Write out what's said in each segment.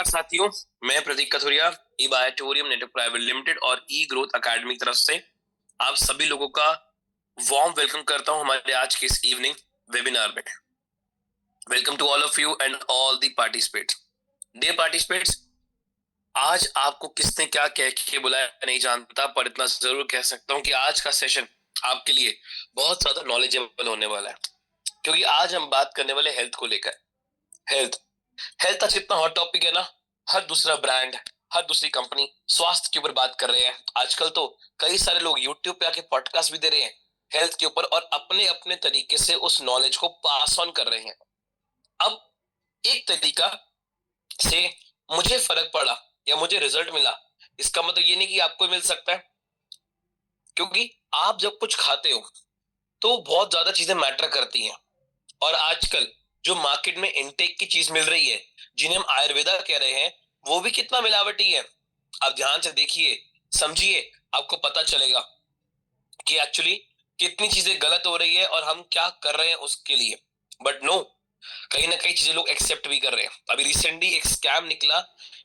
साथियों, मैं प्रतीक कथुरिया ई बायोटोरियम network private limited और ई ग्रोथ एकेडमी की तरफ से आप सभी लोगों का वार्म वेलकम करता हूं हमारे आज के इस इवनिंग वेबिनार में। Welcome to all of you and all the participants. Dear participants, आज आपको किसने क्या कह के बुलाया नहीं जानता, पर इतना जरूर कह सकता हूं कि आज का सेशन आपके लिए बहुत ज्यादा नॉलेजेबल होने वाला है, क्योंकि आज हम बात करने वाले हेल्थ को लेकर। हेल्थ हेल्थ आज कितना हॉट टॉपिक है ना। हर दूसरा ब्रांड, हर दूसरी कंपनी स्वास्थ्य के ऊपर बात कर रहे हैं। आजकल तो कई सारे लोग यूट्यूब पे आके पॉडकास्ट भी दे रहे हैं हेल्थ के ऊपर और अपने अपने तरीके से उस नॉलेज को पास ऑन कर रहे हैं। अब एक तरीका से मुझे फर्क पड़ा या मुझे रिजल्ट मिला, इसका मतलब ये नहीं कि आपको मिल सकता है, क्योंकि आप जब कुछ खाते हो तो बहुत ज्यादा चीजें मैटर करती हैं। और आजकल जो मार्केट में इनटेक की चीज मिल रही है, जिन्हें हम आयुर्वेदा कह रहे हैं, वो भी कितना मिलावटी है। आप ध्यान से देखिए, समझिए, आपको पता चलेगा कि एक्चुअली कितनी चीजें गलत हो रही है और हम क्या कर रहे हैं उसके लिए। बट नो, कहीं ना कहीं चीजें लोग एक्सेप्ट भी कर रहे हैं। अभी रिसेंटली एक स्कैम निकला,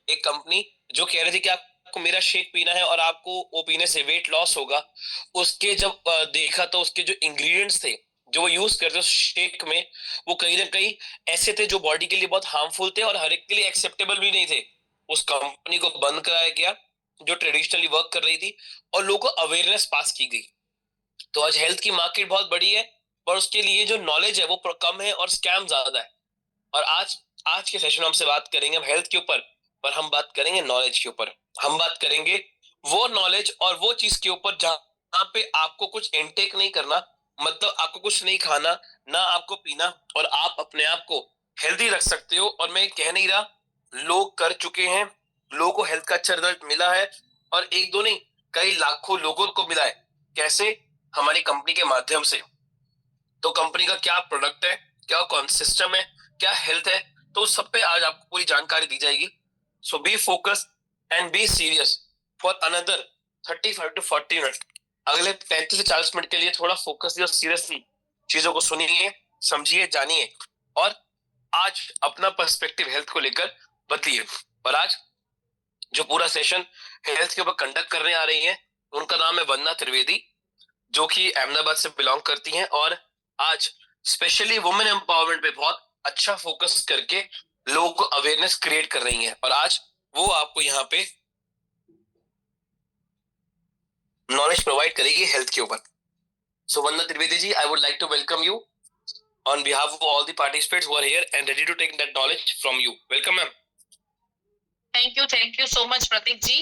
एक कंपनी जो कह रही थी कि आपको मेरा शेक पीना है और आपको वो पीने से वेट लॉस होगा। उसके जब देखा तो उसके जो इंग्रेडिएंट्स थे जो वो यूज करते उस शेक में, वो कहीं ना कहीं ऐसे थे जो बॉडी के लिए बहुत हार्मफुल थे और हर एक के लिए एक्सेप्टेबल भी नहीं थे। उस कंपनी को बंद कराया गया जो ट्रेडिशनली वर्क कर रही थी, और लोगों को अवेयरनेस पास की गई। तो आज हेल्थ की मार्केट बहुत बड़ी है, पर उसके लिए जो नॉलेज है वो कम है और स्कैम ज्यादा है। और आज आज के सेशन में हमसे बात करेंगे हम हेल्थ के ऊपर, पर हम बात करेंगे नॉलेज के ऊपर। हम बात करेंगे वो नॉलेज और वो चीज के ऊपर जहां पे आपको कुछ इनटेक नहीं करना, मतलब आपको कुछ नहीं खाना, ना आपको पीना, और आप अपने आप को हेल्दी रख सकते हो। और मैं कह नहीं रहा, लोग कर चुके हैं, लोगों को हेल्थ का अच्छा रिजल्ट मिला है, और एक दो नहीं, कई लाखों लोगों को मिला है। कैसे? हमारी कंपनी के माध्यम से। तो कंपनी का क्या प्रोडक्ट है, क्या कौन सिस्टम है, क्या हेल्थ है, तो उस सब पे आज आपको पूरी जानकारी दी जाएगी। So be focus and be serious for another 35 to 40 minute. अगले 35 से 40 मिनट के लिए थोड़ा फोकसली और सीरियसली चीजों को सुनिए, समझिए, जानिए, और आज अपना पर्सपेक्टिव हेल्थ को लेकर बदलिए। और आज जो पूरा सेशन हेल्थ के ऊपर कंडक्ट करने आ रही है, उनका नाम है वंदना त्रिवेदी, जो कि अहमदाबाद से बिलोंग करती हैं, और आज स्पेशली वुमेन एम्पावरमेंट पे बहुत अच्छा फोकस करके लोगों को अवेयरनेस क्रिएट कर रही हैं। और आज वो आपको यहाँ पे नॉलेज प्रोवाइड करेगी हेल्थ के ऊपर। So Vandana Trivedi ji, I would like to welcome you on behalf of all the participants who are here and ready to take that knowledge from you. Welcome ma'am. Thank you so much Prateek ji.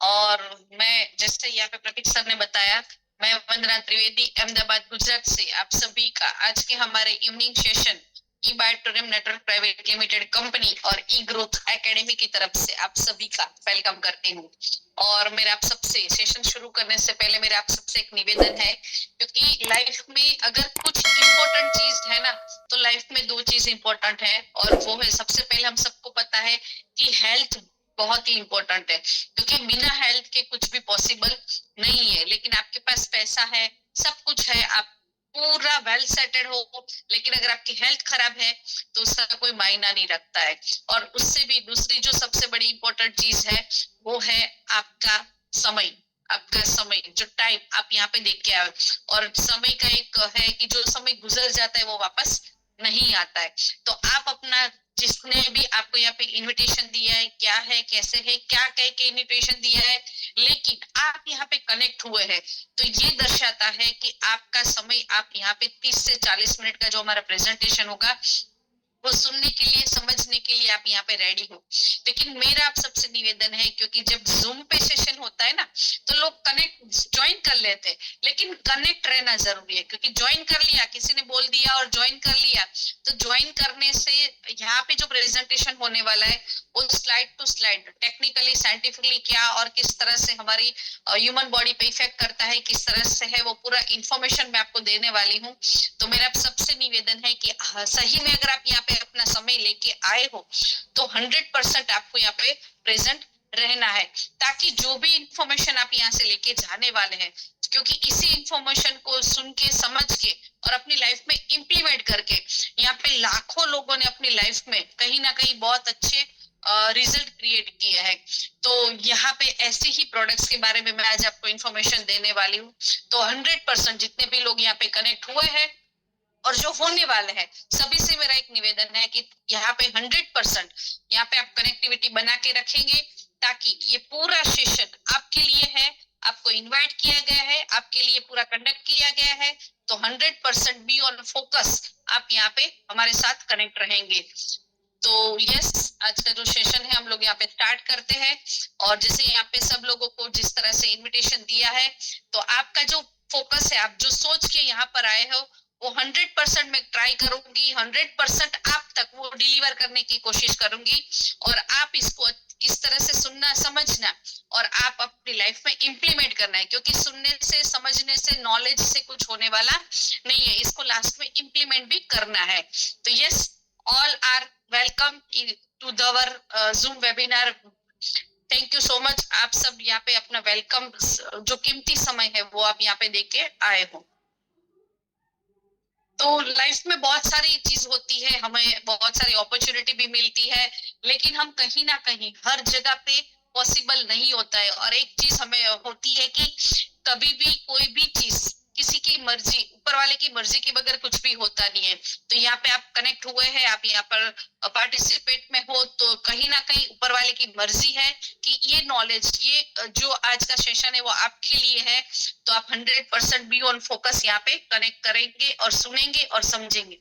और मैं जैसे यहाँ पे प्रतीक sir ने बताया, मैं वंदना त्रिवेदी अहमदाबाद गुजरात से आप सभी का आज के हमारे इवनिंग सेशन ई बायोटोरियम नेटवर्क प्राइवेट लिमिटेड कंपनी और ई ग्रोथ एकेडमी की तरफ से आप सभी का वेलकम करती हूँ। और मेरा आप सबसे सेशन शुरू करने से पहले मेरा आप सबसे एक निवेदन है, क्योंकि लाइफ में अगर कुछ इम्पोर्टेंट चीज है ना, तो लाइफ में दो चीज इम्पोर्टेंट है, और वो है, सबसे पहले हम सबको पता है कि हेल्थ बहुत ही इंपॉर्टेंट है, क्योंकि बिना हेल्थ के कुछ भी पॉसिबल नहीं है। लेकिन आपके पास पैसा है, सब कुछ है, आप पूरा वेल सेटेड हो, लेकिन अगर आपकी हेल्थ खराब है तो उसका कोई मायना नहीं रखता है। और उससे भी दूसरी जो सबसे बड़ी इंपॉर्टेंट चीज है, वो है आपका समय। आपका समय, जो टाइम आप यहाँ पे देख के आए, और समय का एक है कि जो समय गुजर जाता है वो वापस नहीं आता है। तो आप अपना, जिसने भी आपको यहाँ पे इनविटेशन दिया है, क्या है, कैसे है, क्या कह के इनविटेशन दिया है, लेकिन आप यहाँ पे कनेक्ट हुए हैं, तो ये दर्शाता है कि आपका समय, आप यहाँ पे 30 से 40 मिनट का जो हमारा प्रेजेंटेशन होगा वो सुनने के लिए, समझने के लिए आप यहाँ पे रेडी हो। लेकिन मेरा आप सबसे निवेदन है, क्योंकि जब जूम पे सेशन होता है ना, तो लोग कनेक्ट ज्वाइन कर लेते हैं, लेकिन कनेक्ट रहना जरूरी है। क्योंकि ज्वाइन कर लिया, किसी ने बोल दिया और ज्वाइन कर लिया, तो ज्वाइन करने से यहाँ पे जो प्रेजेंटेशन होने वाला है वो slide to slide technically scientifically क्या और किस तरह से हमारी ह्यूमन बॉडी पे इफेक्ट करता है, किस तरह से है, वो पूरा इंफॉर्मेशन मैं आपको देने वाली हूँ। तो मेरा सबसे निवेदन है कि सही में अगर आप यहाँ पे अपना समय लेके आए हो तो 100% आपको यहाँ पे प्रेजेंट रहना है, ताकि जो भी इंफॉर्मेशन आप यहाँ से लेके जाने वाले हैं, क्योंकि इसी इंफॉर्मेशन को सुन के, समझ के और अपनी लाइफ में इम्प्लीमेंट करके यहाँ पे लाखों लोगों ने अपनी लाइफ में कहीं ना कहीं बहुत अच्छे रिजल्ट क्रिएट किया है। तो यहाँ पे ऐसे ही प्रोडक्ट्स के बारे में मैं आज आपको इन्फॉर्मेशन देने वाली हूँ। तो 100% जितने भी लोग यहाँ पे कनेक्ट हुए हैं और जो होने वाले हैं, सभी से मेरा एक निवेदन है कि यहाँ पे 100% यहाँ पे आप कनेक्टिविटी बना के रखेंगे, ताकि ये पूरा सेशन आपके लिए है, आपको इनवाइट किया गया है, आपके लिए पूरा कंडक्ट किया गया है। तो 100% बी ऑन फोकस, आप यहाँ पे हमारे साथ कनेक्ट रहेंगे। तो यस, आज का जो सेशन है हम लोग यहाँ पे स्टार्ट करते हैं। और जैसे यहाँ पे सब लोगों को जिस तरह से इनविटेशन दिया है, तो आपका जो फोकस है, आप जो सोच के यहाँ पर आए हो, वो 100% मैं ट्राई करूंगी, 100% आप तक वो डिलीवर करने की कोशिश करूंगी। और आप इसको इस तरह से सुनना, समझना और आप अपनी लाइफ में इम्प्लीमेंट करना है, क्योंकि सुनने से, समझने से, नॉलेज से कुछ होने वाला नहीं है, इसको लास्ट में इम्प्लीमेंट भी करना है। तो yes, all are welcome to our Zoom webinar. Thank you so much. आप सब यहाँ पे अपना वेलकम, जो कीमती समय है वो आप यहाँ पे देके आए हो। तो लाइफ में बहुत सारी चीज होती है, हमें बहुत सारी अपॉर्चुनिटी भी मिलती है, लेकिन हम कहीं ना कहीं हर जगह पे पॉसिबल नहीं होता है। और एक चीज हमें होती है कि कभी भी कोई भी चीज किसी की मर्जी, ऊपर वाले की मर्जी के बगैर कुछ भी होता नहीं है। तो यहाँ पे आप कनेक्ट हुए हैं, आप यहाँ पर पार्टिसिपेट में हो, तो कहीं ना कहीं ऊपर वाले की मर्जी है कि ये नॉलेज, ये जो आज का सेशन है वो आपके लिए है। तो आप 100% बी ऑन फोकस यहाँ पे कनेक्ट करेंगे और सुनेंगे और समझेंगे।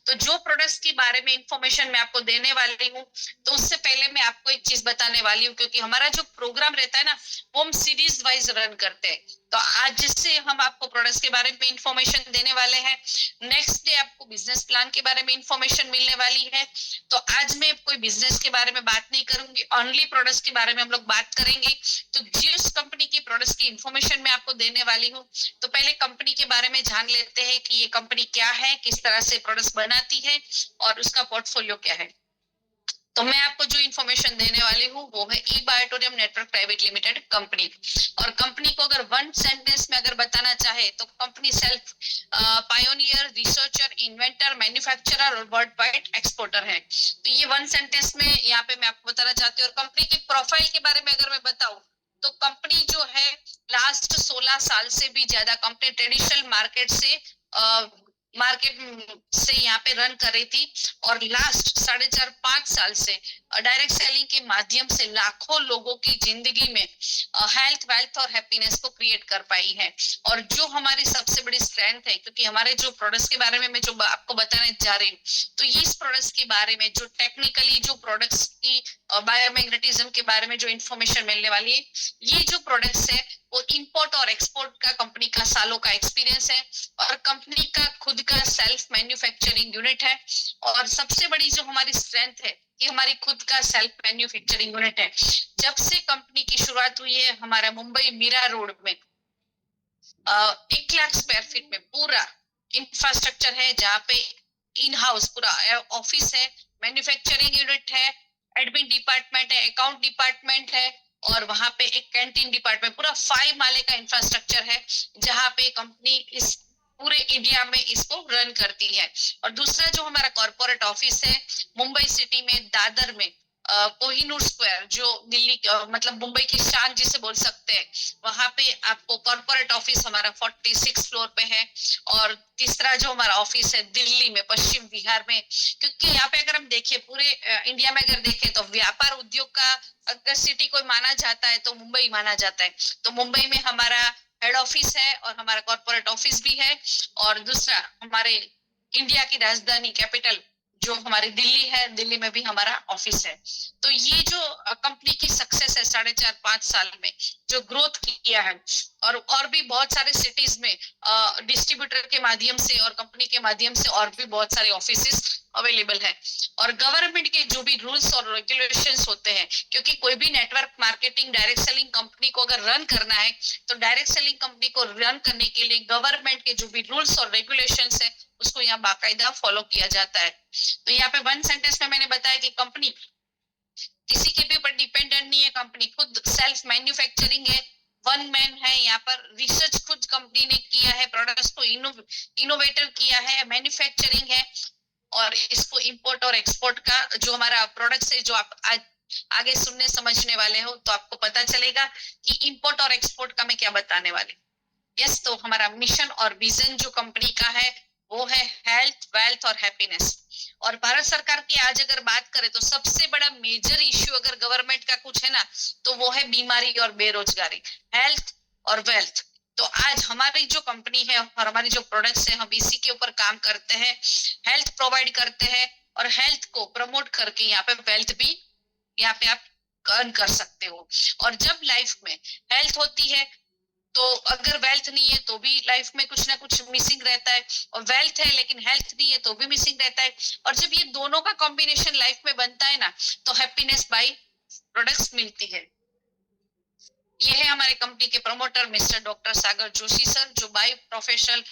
तो जो प्रोडक्ट्स के बारे में इंफॉर्मेशन मैं आपको देने वाली हूँ, तो उससे पहले मैं आपको एक चीज बताने वाली हूँ, क्योंकि हमारा जो प्रोग्राम रहता है ना, वो हम सीरीज वाइज रन करते हैं। तो आज जिससे हम आपको प्रोडक्ट्स के बारे में इंफॉर्मेशन देने वाले हैं, नेक्स्ट डे आपको बिजनेस प्लान के बारे में इंफॉर्मेशन मिलने वाली है। तो आज मैं कोई बिजनेस के बारे में बात नहीं करूंगी, ओनली प्रोडक्ट्स के बारे में हम लोग बात करेंगे। तो जिस कंपनी की प्रोडक्ट्स की इंफॉर्मेशन मैं आपको देने वाली हूँ, तो पहले कंपनी के बारे में जान लेते हैं कि ये कंपनी क्या है, किस तरह से प्रोडक्ट्स बनाती है और उसका पोर्टफोलियो क्या है। तो मैं आपको जो इन्फॉर्मेशन देने वाली हूँ वो है ई बायोटोरियम नेटवर्क प्राइवेट लिमिटेड कंपनी। और कंपनी को अगर वन सेंटेंस में अगर बताना चाहे, तो company self pioneer, researcher, inventor, manufacturer और वर्ल्ड वाइड एक्सपोर्टर है। तो ये वन सेंटेंस में यहाँ पे मैं आपको बताना चाहती हूँ। और कंपनी की प्रोफाइल के बारे में अगर मैं बताऊं, तो कंपनी जो है लास्ट 16 साल से भी ज्यादा कंपनी ट्रेडिशनल मार्केट से यहाँ पे रन कर रही थी। और लास्ट 4.5 साल से डायरेक्ट सेलिंग के माध्यम से लाखों लोगों की जिंदगी में हेल्थ, वेल्थ और हैप्पीनेस को क्रिएट कर पाई है। और जो हमारी सबसे बड़ी स्ट्रेंथ है, क्योंकि हमारे जो प्रोडक्ट्स के बारे में मैं जो आपको बताने जा रही हूँ, तो ये इस प्रोडक्ट्स के बारे में जो टेक्निकली जो प्रोडक्ट्स की बायोमैग्नेटिज्म के बारे में जो इंफॉर्मेशन मिलने वाली है, ये जो प्रोडक्ट्स है वो इंपोर्ट और एक्सपोर्ट का कंपनी का सालों का एक्सपीरियंस है। और कंपनी का खुद का सेल्फ मैन्युफैक्चरिंग यूनिट है। और सबसे बड़ी जो हमारी स्ट्रेंथ है, ये हमारी खुद का सेल्फ मैन्युफैक्चरिंग यूनिट है। जब से कंपनी की शुरुआत हुई है, हमारा मुंबई मीरा रोड में 1 लाख स्क्वायर फीट में पूरा इंफ्रास्ट्रक्चर है, जहाँ पे इन हाउस पूरा ऑफिस है, मैन्युफैक्चरिंग यूनिट है, एडमिन डिपार्टमेंट है, अकाउंट डिपार्टमेंट है, और वहां पे एक कैंटीन डिपार्टमेंट, पूरा 5 माले का इंफ्रास्ट्रक्चर है, जहाँ पे कंपनी इस पूरे इंडिया में इसको रन करती है। और दूसरा जो हमारा कॉर्पोरेट ऑफिस है, मुंबई सिटी में दादर में कोहिनूर स्क्वायर, जो दिल्ली मतलब मुंबई की शान जिसे बोल सकते हैं, वहां पे आपको कॉर्पोरेट ऑफिस हमारा 46 फ्लोर पे है। और तीसरा जो हमारा ऑफिस है दिल्ली में, पश्चिम बिहार में, क्योंकि यहाँ पे अगर हम देखें पूरे इंडिया में अगर देखें, तो व्यापार उद्योग का अगर सिटी कोई माना जाता है तो मुंबई माना जाता है। तो मुंबई में हमारा हेड ऑफिस है और हमारा कॉर्पोरेट ऑफिस भी है। और दूसरा हमारे इंडिया की राजधानी कैपिटल जो हमारी दिल्ली है, दिल्ली में भी हमारा ऑफिस है। तो ये जो कंपनी की सक्सेस है 4.5 साल में, जो ग्रोथ किया है, और भी बहुत सारे सिटीज में डिस्ट्रीब्यूटर के माध्यम से और कंपनी के माध्यम से और भी बहुत सारे ऑफिसेस अवेलेबल है। और गवर्नमेंट के जो भी रूल्स और रेगुलेशंस होते हैं, क्योंकि कोई भी network marketing direct selling company को अगर रन करना है, तो डायरेक्ट सेलिंग कंपनी को रन करने के लिए गवर्नमेंट के जो भी रूल्स और रेगुलेशंस है, उसको यहाँ बाकायदा फॉलो किया जाता है। तो यहाँ पे वन सेंटेंस में मैंने बताया कि कंपनी किसी के भी ऊपर डिपेंडेंट नहीं है, कंपनी खुद सेल्फ मैन्युफैक्चरिंग है, वन मैन है। यहाँ पर रिसर्च खुद कंपनी ने किया है, प्रोडक्ट्स को इनोवेटर किया है, मैन्युफैक्चरिंग है, और इसको इंपोर्ट और एक्सपोर्ट का जो हमारा प्रोडक्ट्स है, जो आप आज आगे सुनने समझने वाले हो तो आपको पता चलेगा कि इंपोर्ट और एक्सपोर्ट का मैं क्या बताने वाली। यस, तो हमारा मिशन और विजन जो कंपनी का है वो है हेल्थ, वेल्थ और हैप्पीनेस। और भारत सरकार की आज अगर बात करें तो सबसे बड़ा मेजर इश्यू अगर गवर्नमेंट का कुछ है ना तो वो है बीमारी और बेरोजगारी, हेल्थ और वेल्थ। तो आज हमारी जो कंपनी है और हमारी जो प्रोडक्ट्स है हम इसी के ऊपर काम करते हैं, हेल्थ प्रोवाइड करते हैं और हेल्थ को प्रमोट करके यहाँ पे वेल्थ भी यहाँ पे आप अर्न कर सकते हो। और जब लाइफ में हेल्थ होती है तो अगर वेल्थ नहीं है तो भी लाइफ में कुछ ना कुछ मिसिंग रहता है, और वेल्थ है लेकिन हेल्थ नहीं है तो भी मिसिंग रहता है। और जब ये दोनों का कॉम्बिनेशन लाइफ में बनता है ना तो हैप्पीनेस बाय प्रोडक्ट्स मिलती है। ये है हमारे कंपनी के प्रमोटर मिस्टर डॉक्टर सागर जोशी सर, जो बाय प्रोफेशनल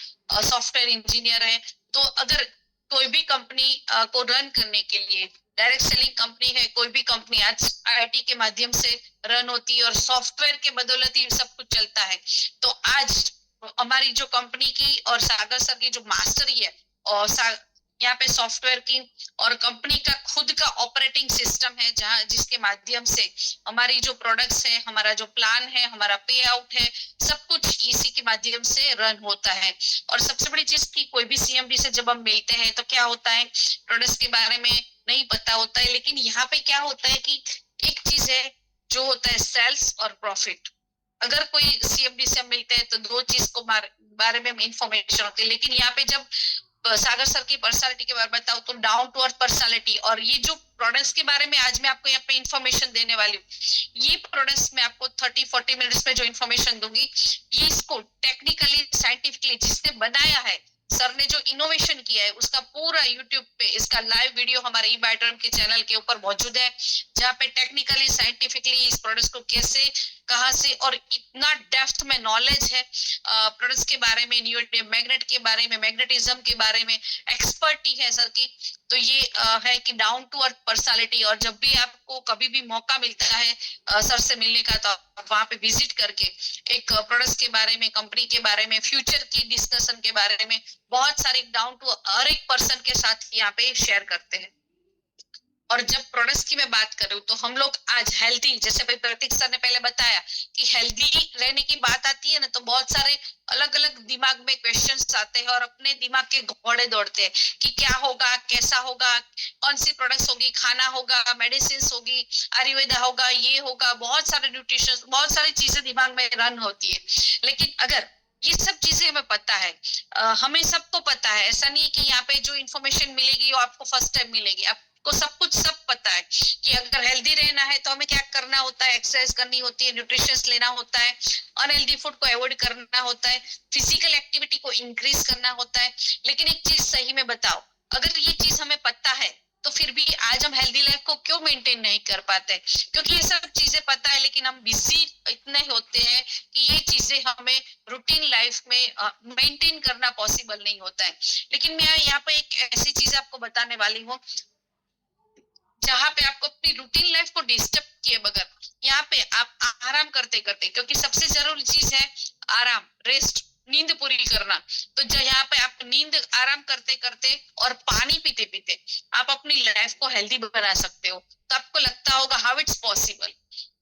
सॉफ्टवेयर इंजीनियर है। तो अगर कोई भी कंपनी को रन करने के लिए, डायरेक्ट सेलिंग कंपनी है, कोई भी कंपनी आज आईटी के माध्यम से रन होती है और सॉफ्टवेयर के बदौलत ही सब कुछ चलता है। तो आज हमारी जो कंपनी की और सागर सर की जो मास्टरी है और यहाँ पे सॉफ्टवेयर की और कंपनी का खुद का ऑपरेटिंग सिस्टम है, जहां जिसके माध्यम से हमारी जो प्रोडक्ट्स है, हमारा जो प्लान है, हमारा पे आउट है, सब कुछ इसी के माध्यम से रन होता है। और सबसे बड़ी चीज की कोई भी सीएमडी से जब हम मिलते हैं तो क्या होता है, प्रोडक्ट्स के बारे में नहीं पता होता है, लेकिन यहाँ पे क्या होता है कि एक चीज है जो होता है सेल्स और प्रॉफिट। अगर कोई सीएमडी से हम मिलते हैं तो दो चीज को बारे में इंफॉर्मेशन होती है, लेकिन यहाँ पे जब सागर सर की पर्सनालिटी के बारे में बताऊं तो डाउन टू अर्थ पर्सनालिटी, और ये जो प्रोडक्ट्स के बारे में आज मैं आपको यहाँ पे इंफॉर्मेशन देने वाली हूँ, ये प्रोडक्ट्स मैं आपको 30-40 मिनट्स में जो इंफॉर्मेशन दूंगी, ये इसको टेक्निकली साइंटिफिकली जिसने बनाया है, सर ने जो इनोवेशन किया है, उसका पूरा यूट्यूब पे इसका लाइव वीडियो हमारे ई बायोटर्म के चैनल के ऊपर मौजूद है, जहाँ पे टेक्निकली साइंटिफिकली इस प्रोडक्ट्स को कैसे, कहाँ से, और इतना डेप्थ में नॉलेज है प्रोडक्ट्स के बारे में, मैग्नेट के बारे में, मैग्नेटिज्म के बारे में एक्सपर्टी है सर की। तो ये है कि डाउन टू अर्थ पर्सनालिटी। और जब भी आपको कभी भी मौका मिलता है सर से मिलने का तो आप वहां पे विजिट करके एक प्रोडक्ट्स के बारे में, कंपनी के बारे में, फ्यूचर की डिस्कशन के बारे में बहुत सारे डाउन टू हर एक पर्सन के साथ यहाँ पे शेयर करते हैं। और जब प्रोडक्ट्स की मैं बात करूं तो हम लोग आज हेल्दी, जैसे भाई प्रतीक सर ने पहले बताया कि हेल्दी रहने की बात आती है ना तो बहुत सारे अलग अलग दिमाग में क्वेश्चंस आते हैं और अपने दिमाग के घोड़े दौड़ते हैं कि क्या होगा, कैसा होगा, कौन सी प्रोडक्ट्स होगी, खाना होगा, मेडिसिन होगी, आयुर्वेदा होगा, ये होगा, बहुत सारे न्यूट्रिशन, बहुत सारी चीजें दिमाग में रन होती है। लेकिन अगर ये सब चीजें हमें पता है, हमें सबको पता है, ऐसा नहीं है कि यहाँ पे जो इन्फॉर्मेशन मिलेगी वो आपको फर्स्ट टाइम मिलेगी, को सब कुछ सब पता है कि अगर हेल्दी रहना है तो हमें क्या करना होता है, एक्सरसाइज करनी होती है, न्यूट्रिशन लेना होता है, अनहेल्दी फूड को अवॉइड करना होता है, फिजिकल एक्टिविटी को इंक्रीज करना होता है। लेकिन एक चीज सही में बताओ, अगर ये चीज हमें पता है तो फिर भी आज हम हेल्दी लाइफ को क्यों मेंटेन नहीं कर पाते? क्योंकि ये सब चीजें पता है लेकिन हम बिजी इतने होते हैं कि ये चीजें हमें रूटीन लाइफ में मेंटेन करना पॉसिबल नहीं होता है। लेकिन मैं यहाँ पे एक ऐसी चीज आपको बताने वाली हूँ जहाँ पे आपको अपनी रूटीन लाइफ को डिस्टर्ब किए बगैर यहाँ पे आप आराम करते करते, क्योंकि सबसे जरूरी चीज है आराम, रेस्ट, नींद पूरी करना। तो यहाँ पे आप नींद, आराम करते करते और पानी पीते पीते आप अपनी लाइफ को हेल्दी बना सकते हो। तो आपको लगता होगा how it's possible?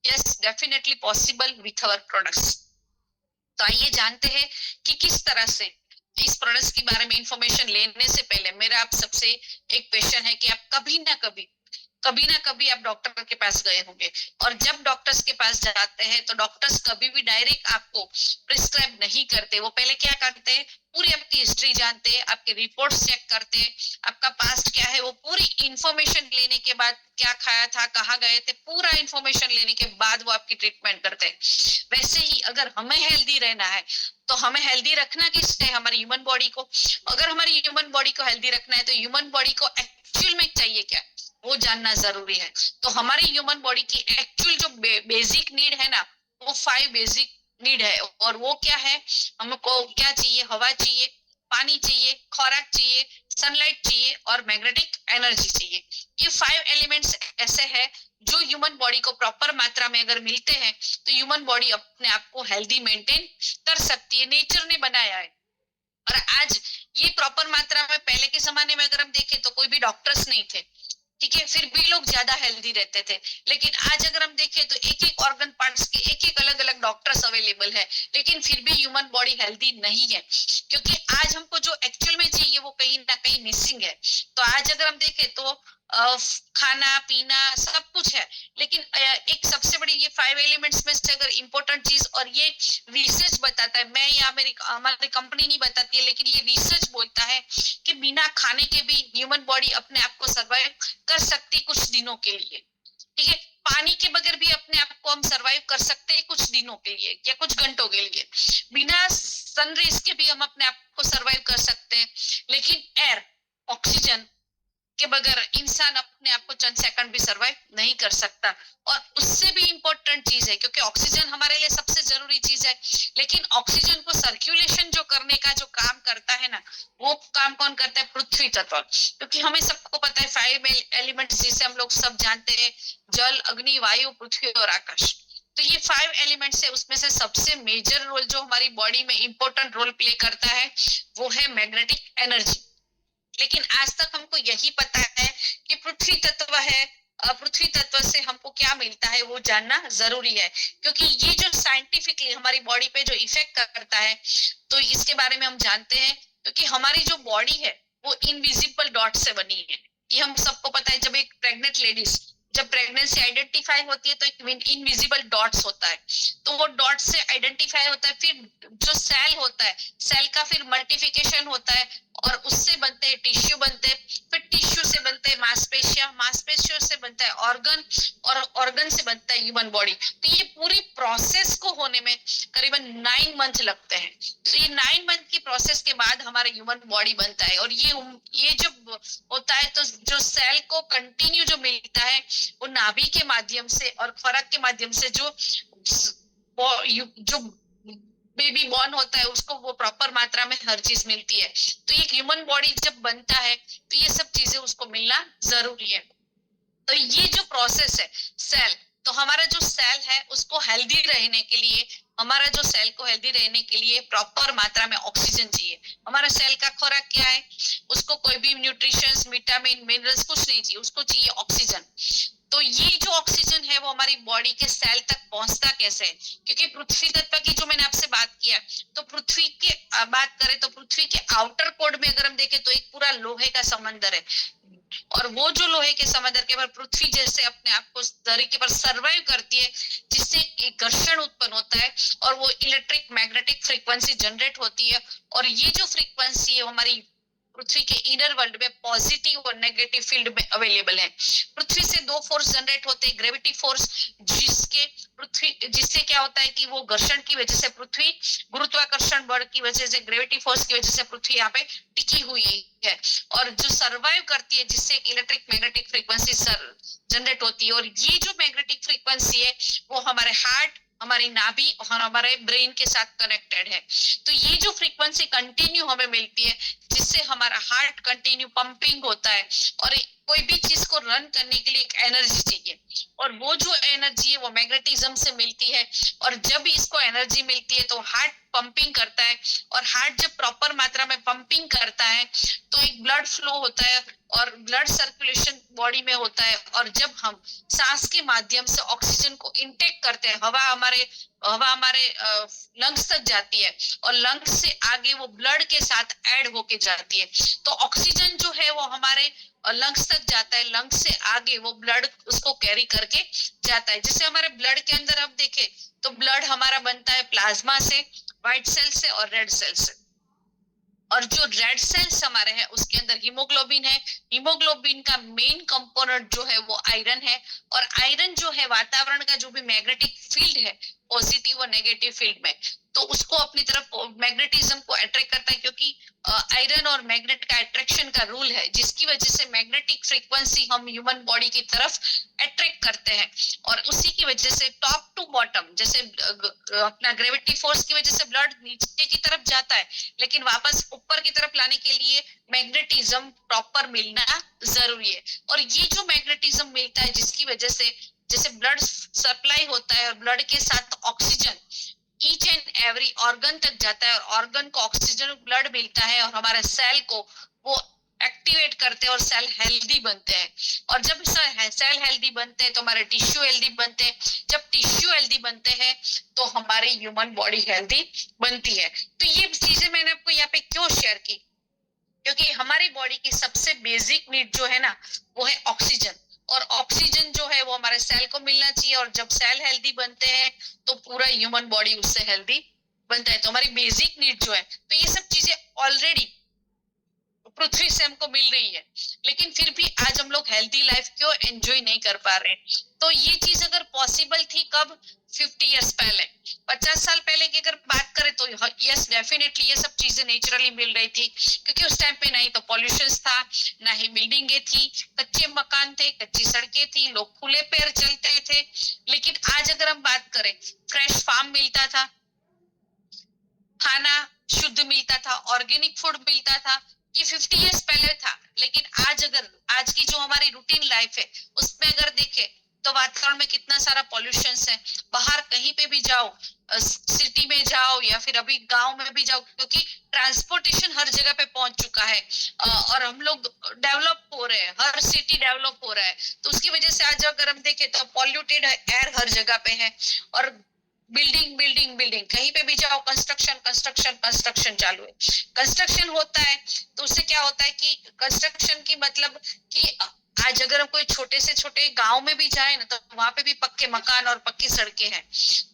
Yes, definitely possible with our products. तो आइए जानते हैं कि किस तरह से इस प्रोडक्ट्स के बारे में इंफॉर्मेशन लेने से पहले मेरा आप सबसे एक क्वेश्चन है कि आप कभी ना कभी आप डॉक्टर के पास गए होंगे, और जब डॉक्टर्स के पास जाते हैं तो डॉक्टर्स कभी भी डायरेक्ट आपको प्रिस्क्राइब नहीं करते। वो पहले क्या करते हैं, पूरी आपकी हिस्ट्री जानते हैं, आपके रिपोर्ट्स चेक करते हैं, आपका पास्ट क्या है, वो पूरी इंफॉर्मेशन लेने के बाद, क्या खाया था, कहाँ गए थे, पूरा इंफॉर्मेशन लेने के बाद वो आपकी ट्रीटमेंट करते हैं। वैसे ही अगर हमें हेल्दी रहना है तो हमें हेल्दी रखना किससे? हमारी ह्यूमन बॉडी को। अगर हमारी ह्यूमन बॉडी को हेल्दी रखना है तो ह्यूमन बॉडी को एक्चुअल में चाहिए क्या, वो जानना जरूरी है। तो हमारी ह्यूमन बॉडी की एक्चुअल जो बेसिक नीड है ना, वो 5 बेसिक नीड है। और वो क्या है, हमको क्या चाहिए? हवा चाहिए, पानी चाहिए, खुराक चाहिए, सनलाइट चाहिए और मैग्नेटिक एनर्जी चाहिए। ये 5 एलिमेंट्स ऐसे हैं जो ह्यूमन बॉडी को प्रॉपर मात्रा में अगर मिलते हैं तो ह्यूमन बॉडी अपने आप को हेल्दी मेंटेन कर सकती है। नेचर ने बनाया है। और आज ये प्रॉपर मात्रा में, पहले के जमाने में अगर हम देखें तो कोई भी डॉक्टर्स नहीं थे, ठीक है, फिर भी लोग ज्यादा हेल्दी रहते थे। लेकिन आज अगर हम देखें तो एक एक ऑर्गन पार्ट्स के एक एक अलग अलग डॉक्टर्स अवेलेबल है, लेकिन फिर भी ह्यूमन बॉडी हेल्दी नहीं है, क्योंकि आज हमको जो एक्चुअल में चाहिए वो कहीं ना कहीं मिसिंग है। तो आज अगर हम देखें तो खाना पीना सब कुछ है, लेकिन एक सबसे बड़ी ये 5 एलिमेंट्स में से अगर इम्पोर्टेंट चीज, और ये रिसर्च बताता है, मैं या मेरी हमारी कंपनी नहीं बताती है, लेकिन ये रिसर्च बोलता है कि बिना खाने के भी ह्यूमन बॉडी अपने आप को सर्वाइव कर सकती कुछ दिनों के लिए। ठीक है, पानी के बगैर भी अपने आप को हम सर्वाइव कर सकते हैं कुछ दिनों के लिए या कुछ घंटों के लिए। बिना सनरेज के भी हम अपने आप को सर्वाइव कर सकते हैं, लेकिन एयर, ऑक्सीजन के बगैर इंसान अपने आप को चंद सेकंड भी सर्वाइव नहीं कर सकता। और उससे भी इंपॉर्टेंट चीज है, क्योंकि ऑक्सीजन हमारे लिए सबसे जरूरी चीज है, लेकिन ऑक्सीजन को सर्कुलेशन जो करने का जो काम करता है ना, वो काम कौन करता है? पृथ्वी तत्व। क्योंकि हमें सबको पता है 5 एलिमेंट्स जिसे हम लोग सब जानते हैं, जल, अग्नि, वायु, पृथ्वी और आकाश। तो ये 5 एलिमेंट्स है, उसमें से सबसे मेजर रोल जो हमारी बॉडी में इंपॉर्टेंट रोल प्ले करता है वो है मैग्नेटिक एनर्जी। लेकिन आज तक हमको यही पता है कि पृथ्वी तत्व है, पृथ्वी तत्व से हमको क्या मिलता है वो जानना जरूरी है, क्योंकि ये जो साइंटिफिकली हमारी बॉडी पे जो इफेक्ट करता है, तो इसके बारे में हम जानते हैं। क्योंकि हमारी जो बॉडी है वो इनविजिबल डॉट से बनी है, ये हम सबको पता है। जब एक प्रेग्नेंट लेडीज जब प्रेगनेंसी आइडेंटिफाई होती है तो एक इनविजिबल डॉट्स होता है, तो वो डॉट से आइडेंटिफाई होता है। फिर जो सेल होता है, सेल का फिर मल्टीप्लिकेशन होता है और उससे बनते हैं टिश्यू, बनते हैं, फिर टिश्यू से बनते हैं मांसपेशियां, मांसपेशियों से बनता है ऑर्गन, और ऑर्गन से बनता है ह्यूमन बॉडी। तो ये पूरी प्रोसेस को होने में करीबन 9 मंथ लगते हैं। तो ये 9 मंथ की प्रोसेस के बाद हमारा ह्यूमन बॉडी बनता है। और ये जब होता है तो जो सेल को कंटिन्यू जो मिलता है वो नाभि के माध्यम से और खुराक के माध्यम से, जो बेबी बॉर्न होता है उसको वो प्रॉपर मात्रा में हर चीज मिलती है। तो ये ह्यूमन बॉडी जब बनता है तो ये सब चीजें उसको मिलना जरूरी है। तो ये जो प्रोसेस है सेल, तो हमारा जो सेल है उसको हेल्दी रहने के लिए, हमारा जो सेल को हेल्दी रहने के लिए प्रॉपर मात्रा में ऑक्सीजन चाहिए। हमारा सेल का खुराक क्या है? उसको कोई भी न्यूट्रिशंस, विटामिन, मिनरल्स कुछ नहीं चाहिए, उसको चाहिए ऑक्सीजन। तो ये जो ऑक्सीजन है वो हमारी बॉडी के सेल तक पहुंचता कैसे है? क्योंकि पृथ्वी तत्व की जो मैंने आपसे बात किया, तो पृथ्वी की बात करें तो पृथ्वी के आउटर कोर में अगर हम देखें तो एक पूरा लोहे का समंदर है, और वो जो लोहे के समंदर के पर पृथ्वी जैसे अपने आप को धरती पर सर्वाइव करती है, जिससे एक घर्षण उत्पन्न होता है और वो इलेक्ट्रिक मैग्नेटिक फ्रीक्वेंसी जनरेट होती है। और ये जो फ्रीक्वेंसी है हमारी पृथ्वी के इनर वर्ल्ड में पॉजिटिव और नेगेटिव फील्ड में अवेलेबल है। पृथ्वी से 2 फोर्स जनरेट होते हैं, ग्रेविटी फोर्स, जिससे क्या होता है कि वो घर्षण की वजह से पृथ्वी, गुरुत्वाकर्षण बल की वजह से, ग्रेविटी फोर्स की वजह से पृथ्वी यहाँ पे टिकी हुई है और जो सर्वाइव करती है, जिससे इलेक्ट्रिक मैग्नेटिक फ्रीक्वेंसी जनरेट होती है। और ये जो मैग्नेटिक फ्रीक्वेंसी है वो हमारे हार्ट, हमारी नाभि और हमारे ब्रेन के साथ कनेक्टेड है। तो ये जो फ्रीक्वेंसी कंटिन्यू हमें मिलती है, जिससे हमारा हार्ट कंटिन्यू पंपिंग होता है। और कोई भी चीज को रन करने के लिए एक एनर्जी चाहिए, और वो जो एनर्जी है वो मैग्नेटिज्म से मिलती है। और जब इसको एनर्जी मिलती है तो हार्ट पंपिंग करता है, और हार्ट जब प्रॉपर मात्रा में पंपिंग करता है तो एक ब्लड फ्लो होता है और ब्लड सर्कुलेशन बॉडी में होता है। और जब हम सांस के माध्यम से ऑक्सीजन को इनटेक करते हैं, हवा हमारे लंग्स तक जाती है और लंग्स से आगे वो ब्लड के साथ ऐड होके जाती है। तो ऑक्सीजन जो है वो हमारे लंग्स तक जाता है, लंग्स से आगे वो ब्लड उसको कैरी करके जाता है। जैसे हमारे ब्लड के अंदर आप देखें तो ब्लड हमारा बनता है प्लाज्मा से, व्हाइट सेल से और रेड सेल से। और जो रेड सेल्स हमारे हैं उसके अंदर हीमोग्लोबिन है। हीमोग्लोबिन का मेन कंपोनेंट जो है वो आयरन है, और आयरन जो है वातावरण का जो भी मैग्नेटिक फील्ड है, पॉजिटिव और नेगेटिव फील्ड में, तो उसको अपनी तरफ मैग्नेटिज्म को अट्रैक्ट करता है। क्योंकि आयरन और मैग्नेट का अट्रैक्शन का रूल है, जिसकी वजह से मैग्नेटिक फ्रीक्वेंसी हम ह्यूमन बॉडी की तरफ अट्रैक्ट करते हैं। और उसी की वजह से टॉप टू बॉटम, जैसे अपना ग्रेविटी फोर्स की वजह से ब्लड नीचे की तरफ जाता है, लेकिन वापस ऊपर की तरफ लाने के लिए मैग्नेटिज्म प्रॉपर मिलना जरूरी है। और ये जो मैग्नेटिज्म मिलता है, जिसकी वजह से जैसे ब्लड सप्लाई होता है और ब्लड के साथ oxygen each and every organ तक जाता है, और ऑर्गन को ऑक्सीजन ब्लड मिलता है और हमारे सेल को वो एक्टिवेट करते हैं और सेल हेल्दी बनते हैं। और जब सेल हेल्दी बनते हैं तो हमारे टिश्यू हेल्दी बनते हैं, जब टिश्यू हेल्दी बनते हैं तो हमारी ह्यूमन बॉडी हेल्दी बनती है। तो ये चीजें मैंने आपको यहाँ पे क्यों शेयर की, क्योंकि हमारी बॉडी की सबसे बेसिक नीड जो है ना वो है ऑक्सीजन, और ऑक्सीजन जो है वो हमारे सेल को मिलना चाहिए, और जब सेल हेल्दी बनते हैं तो पूरा ह्यूमन बॉडी उससे हेल्दी बनता है। तो हमारी बेसिक नीड जो है, तो ये सब चीजें ऑलरेडी पृथ्वी से हमको मिल रही है, लेकिन फिर भी आज हम लोग हेल्दी लाइफ क्यों एंजॉय नहीं कर पा रहे। तो ये चीज अगर पॉसिबल थी कब, 50 इयर्स पहले, 50 साल पहले की अगर बात करें तो यस डेफिनेटली ये सब चीजें नेचुरली मिल रही थी, क्योंकि उस टाइम पे ना ही तो पॉल्यूशन था, ना ही बिल्डिंगे थी, कच्चे मकान थे, कच्ची सड़कें थी, लोग खुले पैर चलते थे। लेकिन आज अगर हम बात करें, फ्रेश फार्म मिलता था, खाना शुद्ध मिलता था, ऑर्गेनिक फूड मिलता था, ये 50 इयर्स पहले था। लेकिन आज की जो हमारी रूटीन लाइफ है उसमें अगर देखें तो वातावरण में कितना सारा पॉल्यूशन है। बाहर कहीं पे भी जाओ, सिटी में जाओ या फिर अभी गांव में भी जाओ, क्योंकि ट्रांसपोर्टेशन हर जगह पे पहुंच चुका है, और हम लोग डेवलप हो रहे हैं, हर सिटी डेवलप हो रहा है, तो उसकी वजह से आज अगर हम देखें तो पॉल्यूटेड एयर हर जगह पे है, और बिल्डिंग बिल्डिंग बिल्डिंग, कहीं पे भी जाओ कंस्ट्रक्शन कंस्ट्रक्शन कंस्ट्रक्शन चालू है। कंस्ट्रक्शन होता है तो उससे क्या होता है कि कंस्ट्रक्शन की मतलब कि आज अगर हम कोई छोटे से छोटे गांव में भी जाए ना तो वहां पे भी पक्के मकान और पक्की सड़कें हैं।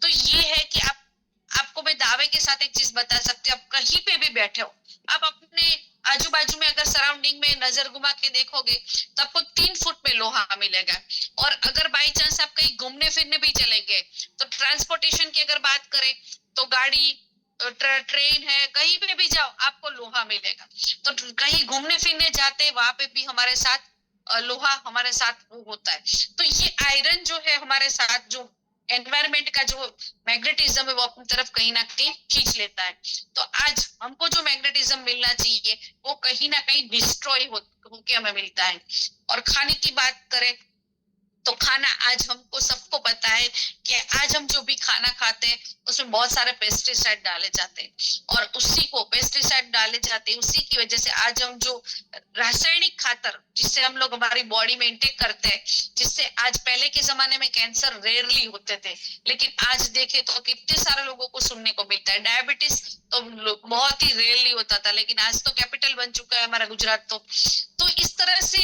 तो ये है कि आपको मैं दावे के साथ एक चीज बता सकती हूँ, आप कहीं पे भी बैठे हो, आप अपने आजू बाजू में अगर सराउंडिंग में नजर घुमा के देखोगे तो आपको 3 फुट में लोहा मिलेगा। और अगर बाई चांस आप कहीं घूमने फिरने भी चले गए तो ट्रांसपोर्टेशन की अगर बात करें तो गाड़ी, ट्रेन है, कहीं पे भी जाओ आपको लोहा मिलेगा। तो कहीं घूमने फिरने जाते वहां पे भी हमारे साथ लोहा हमारे साथ वो होता है। तो ये आयरन जो है हमारे साथ जो एनवायरमेंट का जो मैग्नेटिज्म है वो अपनी तरफ कहीं ना कहीं खींच लेता है। तो आज हमको जो मैग्नेटिज्म मिलना चाहिए वो कहीं ना कहीं डिस्ट्रॉय होके हमें मिलता है। और खाने की बात करें तो खाना आज हमको सबको पता है कि आज हम जो भी खाना खाते हैं उसमें बहुत सारे पेस्टिसाइड डाले जाते हैं, और उसी को पेस्टिसाइड डाले जाते हैं, उसी की वजह से आज हम जो रासायनिक खातर जिससे हम लोग हमारी बॉडी में इंटेक करते हैं, जिससे आज पहले के जमाने में कैंसर रेयरली होते थे, लेकिन आज देखे तो कितने सारे लोगों को सुनने को मिलता है। डायबिटीज तो बहुत ही रेयरली होता था, लेकिन आज तो कैपिटल बन चुका है हमारा गुजरात। तो इस तरह से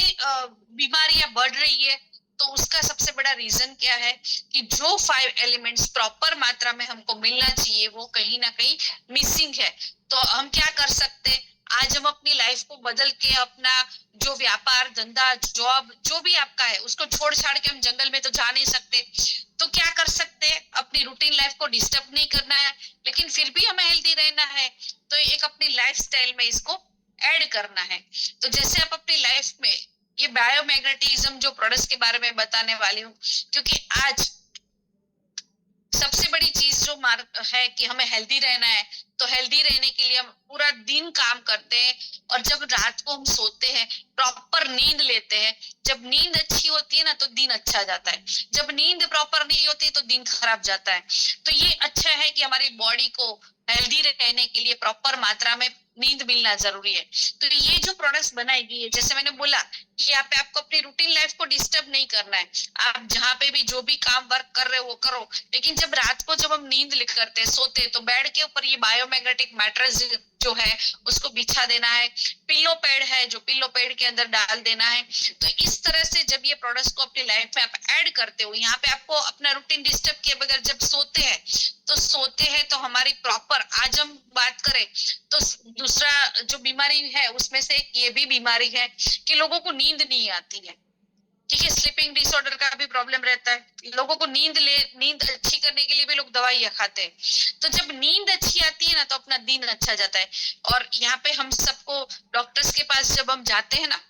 बीमारियां बढ़ रही है। तो उसका सबसे बड़ा रीजन क्या है कि जो 5 एलिमेंट्स प्रॉपर मात्रा में हमको मिलना चाहिए वो कहीं ना कहीं मिसिंग है। तो हम क्या कर सकते हैं, आज हम अपनी लाइफ को बदल के अपना जो व्यापार धंधा जॉब जो भी आपका है उसको छोड़ छाड़ के हम जंगल में तो जा नहीं सकते। तो क्या कर सकते हैं, अपनी रूटीन लाइफ को डिस्टर्ब नहीं करना है, लेकिन फिर भी हमें हेल्दी रहना है, तो एक अपनी लाइफस्टाइल में इसको ऐड करना है। तो जैसे आप अपनी लाइफ में ये बायोमैग्नेटिज्म जो प्रोडक्ट्स के बारे में बताने वाली हूँ, क्योंकि आज सबसे बड़ी चीज जो है कि हमें हेल्दी रहना है, तो हेल्दी रहने के लिए हम पूरा दिन काम करते हैं, और जब रात को हम सोते हैं प्रॉपर नींद लेते हैं, जब नींद अच्छी होती है ना तो दिन अच्छा जाता है, जब नींद प्रॉपर नहीं होती तो दिन खराब जाता है। तो ये अच्छा है कि हमारी बॉडी को हेल्दी रहने के लिए प्रॉपर मात्रा में नींद मिलना जरूरी है। तो ये जो प्रोडक्ट्स बनाई गई है, जैसे मैंने बोला कि यहाँ पे आपको अपनी रूटीन लाइफ को डिस्टर्ब नहीं करना है, आप जहाँ पे भी जो भी काम वर्क कर रहे हो वो करो, लेकिन जब रात को जब हम नींद करते हैं सोते तो बेड के ऊपर ये बायोमैग्नेटिक मैट्रेस जो है उसको बिछा देना है, पिल्लो पैड है जो पिल्लो पैड के अंदर डाल देना है। तो इस तरह से जब ये प्रोडक्ट्स को अपनी लाइफ में आप ऐड करते हो, यहाँ पे आपको अपना रूटीन डिस्टर्ब किए बगैर जब सोते हैं तो हमारी प्रॉपर, आज हम बात करें तो दूसरा जो बीमारी है उसमें से एक ये भी बीमारी है कि लोगों को नींद नहीं आती है। ठीक है, स्लीपिंग डिसऑर्डर का भी प्रॉब्लम रहता है, लोगों को नींद अच्छी करने के लिए भी लोग दवाइयां खाते हैं। तो जब नींद अच्छी आती है ना तो अपना दिन अच्छा जाता है। और यहाँ पे हम सबको डॉक्टर्स के पास जब हम जाते हैं ना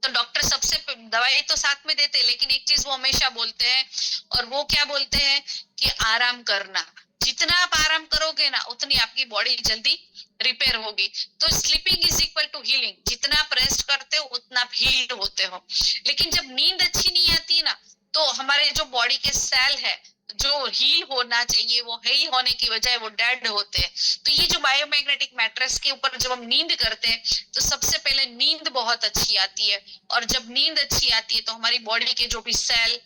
तो डॉक्टर सबसे दवाई तो साथ में देते हैं, लेकिन एक चीज वो हमेशा बोलते हैं, और वो क्या बोलते हैं कि आराम करना, जितना आप आराम करोगे ना उतनी आपकी बॉडी जल्दी रिपेयर होगी। तो sleeping is equal to healing, जितना आप रेस्ट करते हो उतना आप हील्ड होते हो। लेकिन जब नींद अच्छी नहीं आती ना तो हमारे जो बॉडी के सेल है जो हील होना चाहिए वो हील होने की बजाय वो डेड होते हैं। तो ये जो बायोमैग्नेटिक मैट्रेस के ऊपर जब हम नींद करते हैं तो सबसे पहले नींद बहुत अच्छी आती है, और जब नींद अच्छी आती है तो हमारी बॉडी के जो भी सेल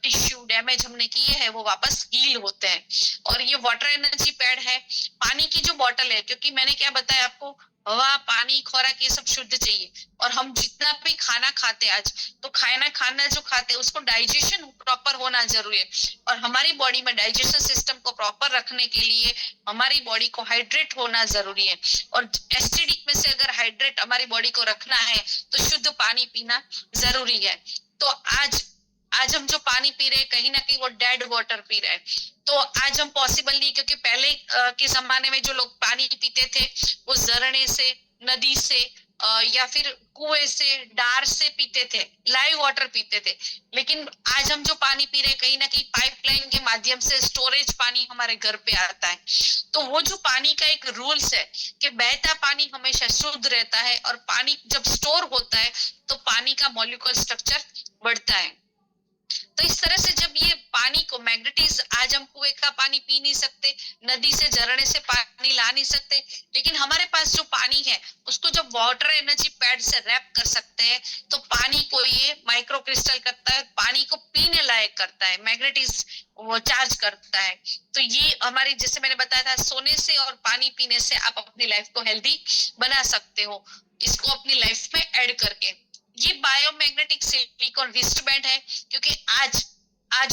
टिश्यू डैमेज हमने किए हैं वो वापस हील होते हैं। और ये वाटर एनर्जी पैड है, पानी की जो बॉटल है, क्योंकि मैंने क्या बताया आपको, हवा पानी खुराक ये सब शुद्ध चाहिए, और हम जितना भी खाना खाते हैं आज, तो खाना जो खाते हैं उसको डाइजेशन प्रॉपर होना जरूरी है, और हमारी बॉडी में डाइजेशन सिस्टम को प्रॉपर रखने के लिए हमारी बॉडी को हाइड्रेट होना जरूरी है। और एसिडिक में से अगर हाइड्रेट हमारी बॉडी को रखना है तो शुद्ध पानी पीना जरूरी है। तो आज हम जो पानी पी रहे हैं कहीं ना कहीं वो डेड वाटर पी रहे हैं। तो आज हम पॉसिबल नहीं, क्योंकि पहले के जमाने में जो लोग पानी पीते थे वो झरने से, नदी से या फिर कुएं से, डार से पीते थे, लाइव वाटर पीते थे। लेकिन आज हम जो पानी पी रहे हैं कहीं ना कहीं पाइपलाइन के माध्यम से स्टोरेज पानी हमारे घर पे आता है। तो वो जो पानी का एक रूल्स है कि बहता पानी हमेशा शुद्ध रहता है, और पानी जब स्टोर होता है तो पानी का मॉलिक्यूलर स्ट्रक्चर बढ़ता है। तो इस तरह से जब ये पानी को मैग्नेटिज, आज हम कुएं का पानी पी नहीं सकते, नदी से झरने से पानी ला नहीं सकते, लेकिन हमारे पास जो पानी है उसको जब वाटर एनर्जी पैड से रैप कर सकते हैं तो पानी को ये माइक्रो क्रिस्टल करता है, पानी को पीने लायक करता है, मैग्नेटिज वो चार्ज करता है। तो ये हमारी, जैसे मैंने बताया था, सोने से और पानी पीने से आप अपनी लाइफ को हेल्दी बना सकते हो, इसको अपनी लाइफ में ऐड करके। ये बायोमैग्नेटिक सिलिकॉन रिस्ट बैंड है, क्योंकि आज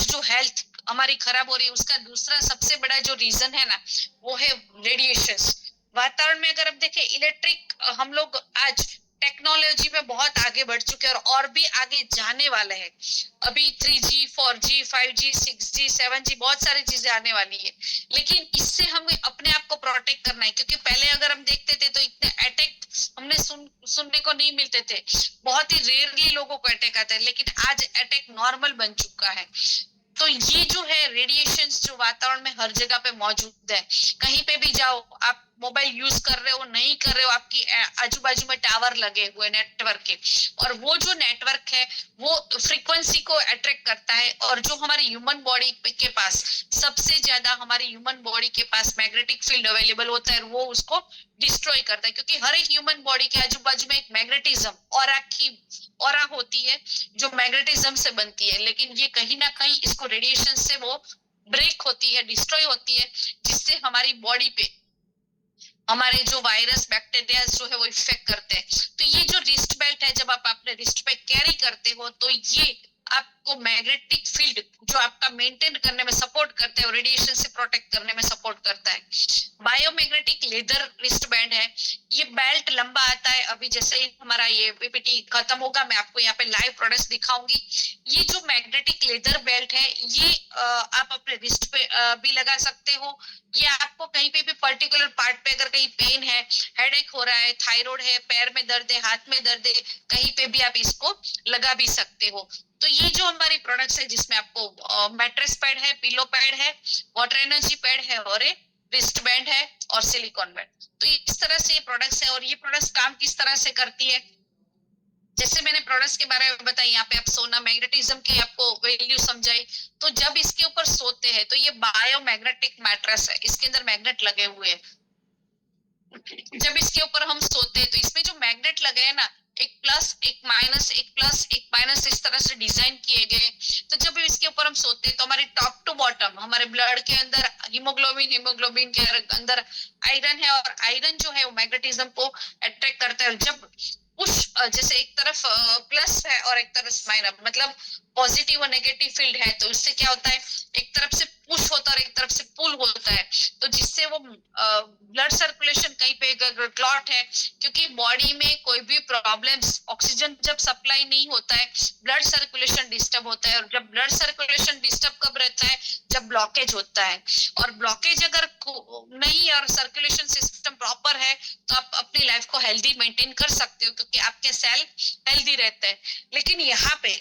जो हेल्थ हमारी खराब हो रही है उसका दूसरा सबसे बड़ा जो रीजन है ना, वो है रेडिएशन। वातावरण में अगर आप देखें इलेक्ट्रिक, हम लोग आज टेक्नोलॉजी में बहुत आगे बढ़ चुके हैं और भी आगे जाने वाले हैं। अभी 3G 4G 5G 6G 7G बहुत सारी चीजें आने वाली है, लेकिन इससे हमें अपने आप को प्रोटेक्ट करना है। क्योंकि पहले अगर हम देखते थे तो इतने अटैक हमने सुनने को नहीं मिलते थे, बहुत ही रेयरली लोगों को अटैक आता है, लेकिन आज अटैक नॉर्मल बन चुका है। तो ये जो है रेडिएशन जो वातावरण में हर जगह पे मौजूद है, कहीं पे भी जाओ, आप मोबाइल यूज कर रहे हो नहीं कर रहे हो, आपकी आजू बाजू में टावर लगे हुए नेटवर्क के, और वो जो नेटवर्क है वो फ्रीक्वेंसी को अट्रैक्ट करता है, और जो हमारी ह्यूमन बॉडी के पास सबसे ज्यादा, हमारी ह्यूमन बॉडी के पास मैग्नेटिक फील्ड अवेलेबल होता है, वो उसको डिस्ट्रॉय करता है। क्योंकि हर एक ह्यूमन बॉडी के आजू बाजू में एक मैग्नेटिज्म ऑरा होती है जो मैग्नेटिज्म से बनती है, लेकिन ये कहीं ना कहीं इसको रेडिएशन से वो ब्रेक होती है, डिस्ट्रॉय होती है, जिससे हमारी बॉडी पे हमारे जो वायरस बैक्टीरिया जो है वो इफेक्ट करते हैं। तो ये जो रिस्ट बेल्ट है, जब आप अपने रिस्ट पे कैरी करते हो तो ये आपको मैग्नेटिक फील्ड जो आपका मेंटेन करने में सपोर्ट करते हैं और रेडिएशन से प्रोटेक्ट करने में सपोर्ट करता है। बायोमैग्नेटिक लेदर रिस्ट बैंड है, ये बेल्ट लंबा आता है। अभी जैसे ही हमारा ये पीपीटी खत्म होगा मैं आपको यहाँ पे लाइव प्रोडक्ट्स दिखाऊंगी। ये जो मैग्नेटिक लेदर बेल्ट है ये आप अपने रिस्ट पे भी लगा सकते हो, ये आपको कहीं पे भी पर्टिकुलर पार्ट पे अगर कहीं पेन है, हेडेक हो रहा है, थायराइड है, पैर में दर्द है, हाथ में दर्द है, कहीं पे भी आप इसको लगा भी सकते हो। तो ये जो हमारी प्रोडक्ट्स है जिसमें आपको मैट्रेस पैड है, पिलो पैड है, वाटर एनर्जी पैड है और एक रिस्ट बैंड है और सिलिकॉन बैंड। तो इस तरह से ये प्रोडक्ट्स है। और ये प्रोडक्ट्स काम किस तरह से करती है, जैसे मैंने प्रोडक्ट्स के बारे में बताया, यहाँ पे आप सोना मैग्नेटिज्म की आपको वैल्यू समझाई। तो जब इसके ऊपर सोते हैं तो ये बायोमैग्नेटिक मैट्रेस है, इसके अंदर मैग्नेट लगे हुए हैं। जब इसके ऊपर हम सोते हैं तो इसमें जो मैग्नेट लगे हैं ना, एक प्लस एक माइनस, एक प्लस एक माइनस, इस तरह से डिजाइन किए गए। तो जब इसके ऊपर हम सोते हैं तो हमारे टॉप टू बॉटम हमारे ब्लड के अंदर हीमोग्लोबिन के अंदर आयरन है, और आयरन जो है वो मैग्नेटिज्म को अट्रैक्ट करता है। जब पुश, जैसे एक तरफ प्लस है और एक तरफ माइनस, मतलब पॉजिटिव और नेगेटिव फील्ड है, तो इससे क्या होता है, एक तरफ से पुश होता है और एक तरफ से पुल होता है, तो जिससे वो ब्लड सर्कुलेशन कहीं पे क्लॉट है, क्योंकि बॉडी में कोई भी प्रॉब्लम्स, ऑक्सीजन जब सप्लाई नहीं होता है ब्लड सर्कुलेशन डिस्टर्ब होता है। और जब ब्लड सर्कुलेशन डिस्टर्ब कब रहता है, जब ब्लॉकेज होता है। और ब्लॉकेज अगर नहीं और सर्कुलेशन सिस्टम प्रॉपर है तो आप अपनी लाइफ को हेल्दी मेंटेन कर सकते हो, क्योंकि आपके सेल हेल्दी रहते हैं। लेकिन यहाँ पे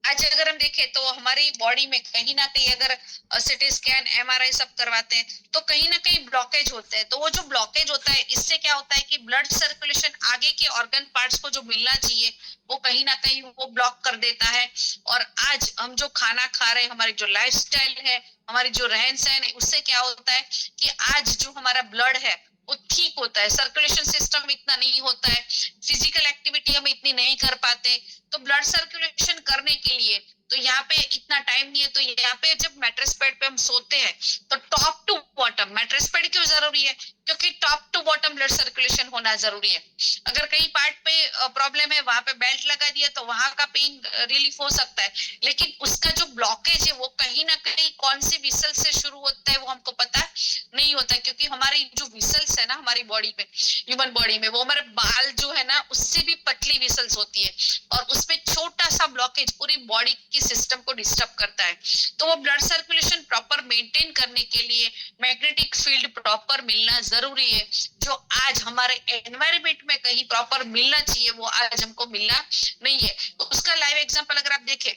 आज अगर हम देखें तो हमारी बॉडी में कहीं ना कहीं अगर सीटी स्कैन एमआरआई सब करवाते हैं तो कहीं ना कहीं ब्लॉकेज होते हैं। तो वो जो ब्लॉकेज होता है इससे क्या होता है कि ब्लड सर्कुलेशन आगे के ऑर्गन पार्ट्स को जो मिलना चाहिए वो कहीं ना कहीं वो ब्लॉक कर देता है। और आज हम जो खाना खा रहे हैं, हमारी जो लाइफस्टाइल है, हमारी जो रहन सहन है, उससे क्या होता है कि आज जो हमारा ब्लड है वो ठीक होता है, सर्कुलेशन सिस्टम इतना नहीं होता है, फिजिकल एक्टिविटी हम इतनी नहीं कर पाते। तो ब्लड सर्कुलेशन करने के लिए तो यहाँ पे इतना टाइम नहीं है। तो यहाँ पे जब मैट्रेस बेड पे हम सोते हैं तो top to bottom mattress bed क्यों जरूरी है? क्योंकि top to bottom blood circulation होना जरूरी है। अगर कहीं पार्ट पे प्रॉब्लम है, वहां पे बेल्ट लगा दिया तो वहां का पेन रिलीफ हो सकता है, लेकिन उसका जो ब्लॉकेज है वो कहीं ना कहीं कौन सी विसल से शुरू होता है वो हमको पता नहीं होता। क्योंकि हमारी जो विसल्स है ना हमारी बॉडी पे, ह्यूमन बॉडी में, वो हमारे बाल जो है ना उससे भी पतली विसल्स होती है और उसमें छोटा सा ब्लॉकेज पूरी बॉडी की सिस्टम को डिस्टर्ब करता है। तो वो ब्लड सर्कुलेशन प्रॉपर मेंटेन करने के लिए मैग्नेटिक फील्ड प्रॉपर मिलना जरूरी है, जो आज हमारे एनवायरमेंट में कहीं प्रॉपर मिलना चाहिए वो आज हमको मिलना नहीं है। तो उसका लाइव एग्जांपल अगर आप देखें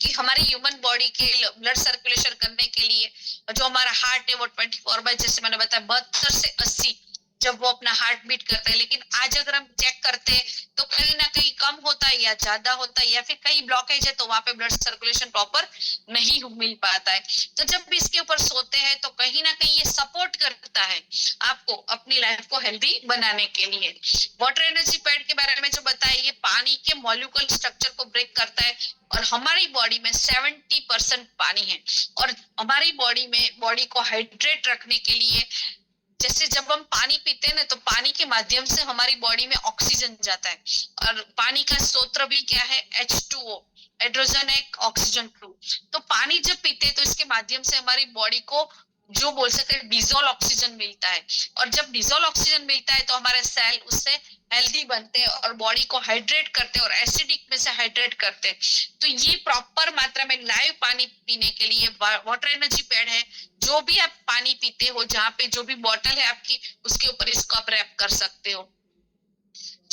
कि हमारी ह्यूमन बॉडी के ब्लड सर्कुलेशन करने के लिए जो हमारा हार्ट है वो 24/, जैसे मैंने बताया 72 से 80 जब वो अपना हार्ट बीट करता है, लेकिन आज अगर हम चेक करते हैं तो कहीं ना कहीं कम होता है या ज्यादा होता है या फिर कहीं ब्लॉकेज है तो वहां पे ब्लड सर्कुलेशन प्रॉपर नहीं मिल पाता है। तो जब भी इसके ऊपर सोते हैं तो कहीं ना कहीं ये सपोर्ट करता है आपको अपनी लाइफ को हेल्दी बनाने के लिए। वाटर एनर्जी पैड के बारे में जो बताया, ये पानी के मॉलिक्यूल स्ट्रक्चर को ब्रेक करता है और हमारी बॉडी में 70% पानी है। और हमारी बॉडी में बॉडी को हाइड्रेट रखने के लिए, जैसे जब हम पानी पीते हैं ना तो पानी के माध्यम से हमारी बॉडी में ऑक्सीजन जाता है और पानी का स्रोत भी क्या है? H2O, हाइड्रोजन एक ऑक्सीजन 2। तो पानी जब पीते हैं तो इसके माध्यम से हमारी बॉडी को जो बोल सकते डिजोल्व ऑक्सीजन मिलता है और जब डिजोल्व ऑक्सीजन मिलता है तो हमारे सेल उससे हेल्दी बनते हैं और बॉडी को हाइड्रेट करते हैं और एसिडिक में से हाइड्रेट करते हैं। तो ये प्रॉपर मात्रा में लाइव पानी पीने के लिए वाटर एनर्जी पैड है। जो भी आप पानी पीते हो, जहाँ पे जो भी बॉटल है आपकी, उसके ऊपर इसको आप रैप कर सकते हो।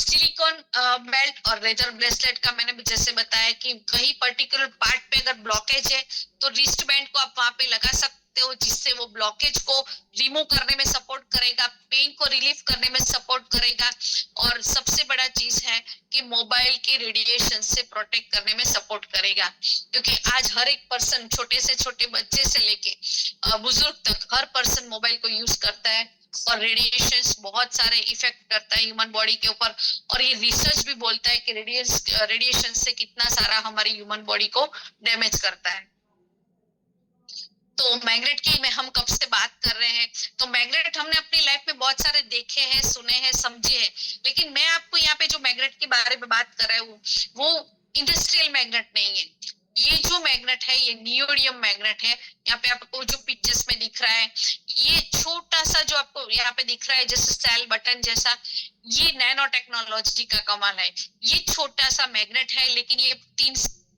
सिलिकॉन बेल्ट और लेदर ब्रेसलेट का मैंने जैसे बताया कि कहीं पर्टिकुलर पार्ट पे अगर ब्लॉकेज है तो रिस्ट बैंड को आप वहां पे लगा सकते हो, जिससे वो ब्लॉकेज को रिमूव करने में सपोर्ट करेगा, पेन को रिलीफ करने में सपोर्ट करेगा। और सबसे बड़ा चीज है कि मोबाइल के रेडिएशन से प्रोटेक्ट करने में सपोर्ट करेगा, क्योंकि आज हर एक पर्सन, छोटे से छोटे बच्चे से लेके बुजुर्ग तक, हर पर्सन मोबाइल को यूज करता है और रेडिएशन बहुत सारे इफेक्ट करता है ह्यूमन बॉडी के ऊपर। और ये रिसर्च भी बोलता है कि रेडिएशन से कितना सारा हमारी ह्यूमन बॉडी को डैमेज करता है। तो मैग्नेट की मैं हम कब से बात कर रहे हैं, तो मैग्नेट हमने अपनी लाइफ में बहुत सारे देखे हैं, सुने हैं, समझे हैं, लेकिन मैं आपको यहाँ पे जो मैग्नेट के बारे में बात कर रहा हूँ वो इंडस्ट्रियल मैग्नेट नहीं है। ये जो मैग्नेट है ये नियोडियम मैग्नेट है। यहाँ पे आपको जो पिक्चर्स में दिख रहा है, ये छोटा सा जो आपको यहाँ पे दिख रहा है जैसे सेल बटन जैसा, ये नैनो टेक्नोलॉजी का कमाल है। ये छोटा सा मैग्नेट है लेकिन ये 3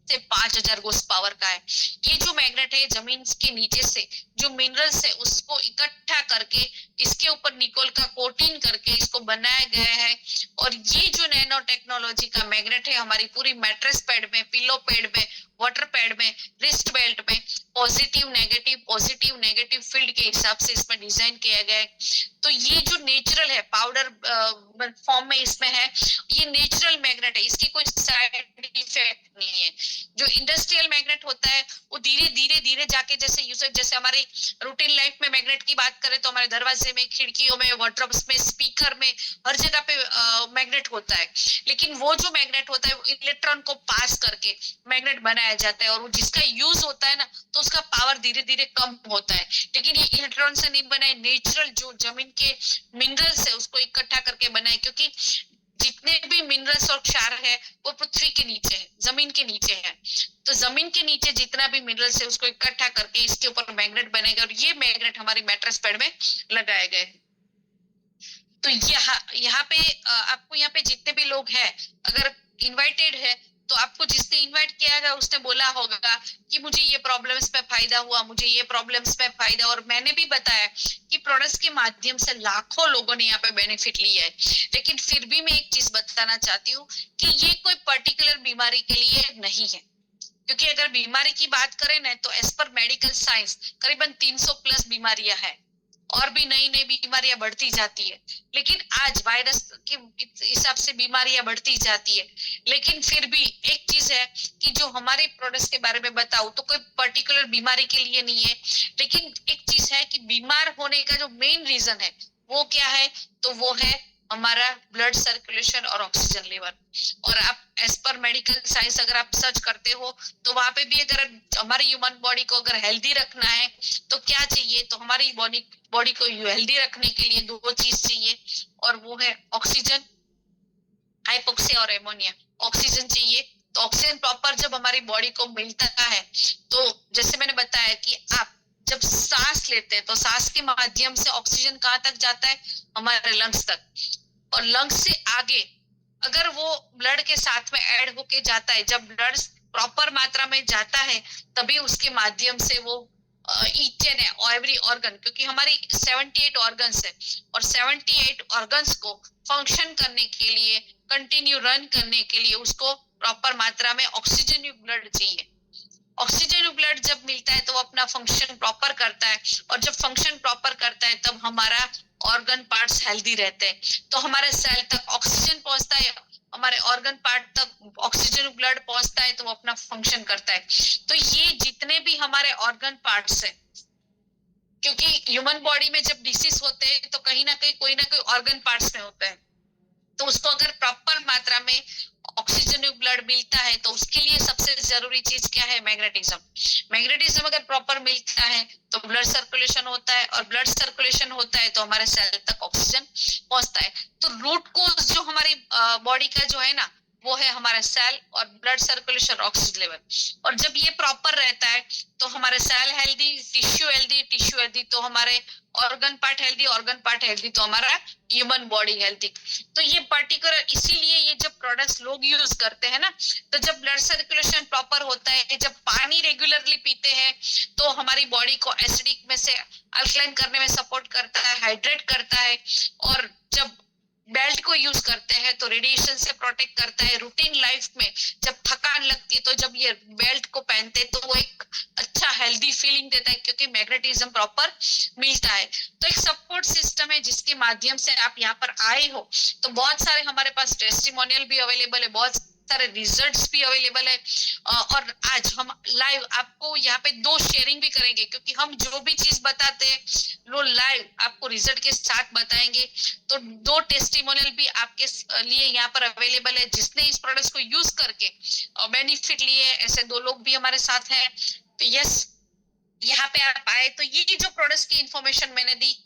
से 5,000 गोस पावर का है। ये जो मैग्नेट है जमीन के नीचे से जो मिनरल्स है उसको इकट्ठा करके इसके ऊपर निकोल का कोटिंग करके इसको बनाया गया है। और ये जो नैनो टेक्नोलॉजी का मैग्नेट है हमारी पूरी मैट्रेस पैड में, पिलो पैड में, वाटर पैड में, रिस्ट बेल्ट में पॉजिटिव नेगेटिव फील्ड के हिसाब से इसमें डिजाइन किया गया है। तो ये जो नेचुरल है, पाउडर फॉर्म में इसमें है, ये नेचुरल मैग्नेट है, इसकी कोई साइड इफेक्ट नहीं है। जो इंडस्ट्रियल मैग्नेट होता है वो धीरे जाके जैसे हमारी रूटीन लाइफ में मैग्नेट की बात करें तो हमारे दरवाजे में, खिड़कियों में, वार्डरोब्स में, स्पीकर में, हर जगह पे मैग्नेट होता है। लेकिन वो जो मैग्नेट होता है वो इलेक्ट्रॉन को पास करके मैग्नेट बनाया जाता है और जिसका यूज होता है ना तो उसका पावर धीरे कम होता है। लेकिन ये इलेक्ट्रॉन से नहीं बना है, नेचुरल जो जमीन के मिनरल्स है उसको इकट्ठा करके बना है। क्योंकि जितने भी मिनरल्स और क्षार है वो पृथ्वी के नीचे है, जमीन के नीचे है। तो जमीन के नीचे जितना भी मिनरल्स है उसको इकट्ठा करके इसके ऊपर मैग्नेट बनेगा और ये मैग्नेट हमारी मैट्रेस पैड में लगाए गए। तो यहाँ पे आपको यहाँ पे जितने भी लोग हैं अगर इनवाइटेड है तो आपको जिसने इनवाइट किया है उसने बोला होगा कि मुझे ये प्रॉब्लम्स में फायदा हुआ, मुझे ये प्रॉब्लम्स में फायदा, और मैंने भी बताया कि प्रोडक्ट्स के माध्यम से लाखों लोगों ने यहाँ पे बेनिफिट लिया है। लेकिन फिर भी मैं एक चीज बताना चाहती हूँ कि ये कोई पर्टिकुलर बीमारी के लिए नहीं है। क्योंकि अगर बीमारी की बात करें ना तो एज पर मेडिकल साइंस करीबन 300 प्लस बीमारियां हैं और भी नई नई बीमारियां बढ़ती जाती है। लेकिन आज वायरस के हिसाब से बीमारियां बढ़ती जाती है, लेकिन फिर भी एक चीज है कि जो हमारे प्रोडक्ट्स के बारे में बताऊं तो कोई पर्टिकुलर बीमारी के लिए नहीं है, लेकिन एक चीज है कि बीमार होने का जो मेन रीजन है वो क्या है, तो वो है हमारा ब्लड सर्कुलेशन और ऑक्सीजन लेवल। और आप एज पर मेडिकल साइंस अगर आप सर्च करते हो तो वहां पे भी अगर हमारी ह्यूमन बॉडी को अगर हेल्दी रखना है तो क्या चाहिए, तो हमारी बॉडी को हेल्दी रखने के लिए दो चीज चाहिए, और वो है ऑक्सीजन, हाइपोक्सिया और एमोनिया। ऑक्सीजन चाहिए, तो ऑक्सीजन प्रॉपर जब हमारी बॉडी को मिलता है तो जैसे मैंने बताया कि आप जब सांस लेते हैं तो सांस के माध्यम से ऑक्सीजन कहाँ तक जाता है, हमारे लंग्स तक, और लंग्स से आगे अगर वो ब्लड के साथ में ऐड होके जाता है, जब ब्लड प्रॉपर मात्रा में जाता है तभी उसके माध्यम से वो ईच एंड एवरी ऑर्गन, क्योंकि हमारी 78 ऑर्गन्स है और 78 ऑर्गन्स को फंक्शन करने के लिए, कंटिन्यू रन करने के लिए उसको प्रॉपर मात्रा में ऑक्सीजन युक्त ब्लड चाहिए। ऑक्सीजन युक्त ब्लड जब मिलता है तो वो अपना फंक्शन प्रॉपर करता है, और जब फंक्शन प्रॉपर करता है तब हमारा ऑर्गन पार्ट्स हेल्दी रहते हैं, तो हमारे सेल तक ऑक्सीजन पहुंचता है, हमारे ऑर्गन पार्ट तक ऑक्सीजन ब्लड पहुंचता है तो वो अपना फंक्शन करता है। तो ये जितने भी हमारे ऑर्गन पार्ट्स है, क्योंकि ह्यूमन बॉडी में जब डिसीज होते हैं तो कहीं ना कहीं कोई ना कोई ऑर्गन पार्ट्स में होता है, तो उसको अगर प्रॉपर मात्रा में ऑक्सीजन युक्त ब्लड मिलता है तो उसके लिए सबसे जरूरी चीज क्या है, मैग्नेटिज्म। मैग्नेटिज्म अगर प्रॉपर मिलता है तो ब्लड सर्कुलेशन होता है, और ब्लड सर्कुलेशन होता है तो हमारे सेल तक ऑक्सीजन पहुंचता है। तो रूट कोज जो हमारी बॉडी का जो है ना वो है हमारा सेल और ब्लड सर्कुलेशन, ऑक्सीजन लेवल। और जब ये प्रॉपर रहता है तो हमारे cell healthy, tissue healthy, tissue healthy तो हमारे organ part healthy, organ part healthy तो हमारा ह्यूमन बॉडी हेल्दी। तो ये पर्टिकुलर इसीलिए ये जब प्रोडक्ट्स लोग यूज करते हैं ना, तो जब ब्लड सर्कुलेशन प्रॉपर होता है, जब पानी रेगुलरली पीते हैं तो हमारी बॉडी को एसिडिक में से अल्कलाइन करने में सपोर्ट करता है, हाइड्रेट करता है। और जब बेल्ट को यूज करते हैं तो रेडिएशन से प्रोटेक्ट करता है। रूटीन लाइफ में जब थकान लगती है तो जब ये बेल्ट को पहनते हैं तो वो एक अच्छा हेल्दी फीलिंग देता है, क्योंकि मैग्नेटिज्म प्रॉपर मिलता है। तो एक सपोर्ट सिस्टम है जिसके माध्यम से आप यहाँ पर आए हो। तो बहुत सारे हमारे पास टेस्टिमोनियल भी अवेलेबल है, बहुत सारे रिजल्ट्स भी अवेलेबल है, और आज हम लाइव आपको यहाँ पे दो शेयरिंग भी करेंगे, क्योंकि हम जो भी चीज बताते हैं वो लाइव आपको रिजल्ट के साथ बताएंगे। तो दो टेस्टिमोनियल भी आपके लिए यहाँ पर अवेलेबल है, जिसने इस प्रोडक्ट को यूज करके बेनिफिट लिए, ऐसे दो लोग भी हमारे साथ हैं। तो यस, यहाँ पे आप आए तो ये जो प्रोडक्ट्स की इंफॉर्मेशन मैंने दी,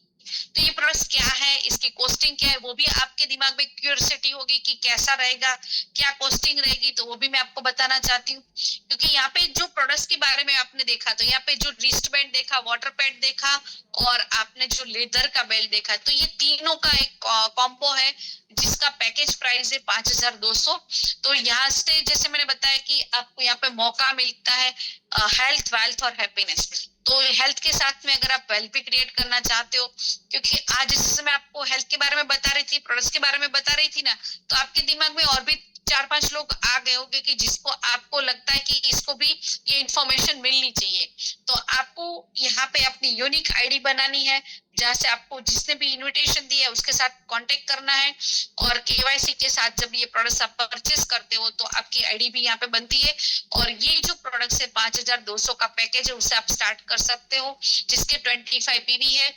तो ये प्रोडक्ट्स क्या है, इसकी कॉस्टिंग क्या है, वो भी आपके दिमाग में क्यूरियोसिटी होगी कि कैसा रहेगा, क्या कॉस्टिंग रहेगी, तो वो भी मैं आपको बताना चाहती हूँ। क्योंकि यहाँ पे जो प्रोडक्ट्स के बारे में आपने देखा, तो यहाँ पे जो रिस्ट बैंड देखा, वाटर पैड देखा, और आपने जो लेदर का बेल्ट देखा, तो ये तीनों का एक कॉम्बो है जिसका पैकेज प्राइस है 5200। तो यहाँ से जैसे मैंने बताया कि आपको यहाँ पे मौका मिलता है हेल्थ, वेल्थ और हैप्पीनेस। तो हेल्थ के साथ में अगर आप वेल्थ भी क्रिएट करना चाहते हो, क्योंकि आज जैसे मैं आपको हेल्थ के बारे में बता रही थी, प्रोडक्ट्स के बारे में बता रही थी ना, तो आपके दिमाग में और भी 4-5 लोग आ गए होंगे कि जिसको आपको लगता है कि इसको भी ये इंफॉर्मेशन मिलनी चाहिए। तो आपको यहाँ पे अपनी यूनिक आईडी बनानी है, जहाँ से आपको जिसने भी इनविटेशन दिया है उसके साथ कांटेक्ट करना है, और केवाईसी के साथ जब ये प्रोडक्ट्स आप परचेस करते हो तो आपकी आईडी भी यहाँ पे बनती है। और ये जो प्रोडक्ट्स है 5200 का पैकेज है, उससे आप स्टार्ट कर सकते हो, जिसके 25 पीवी है।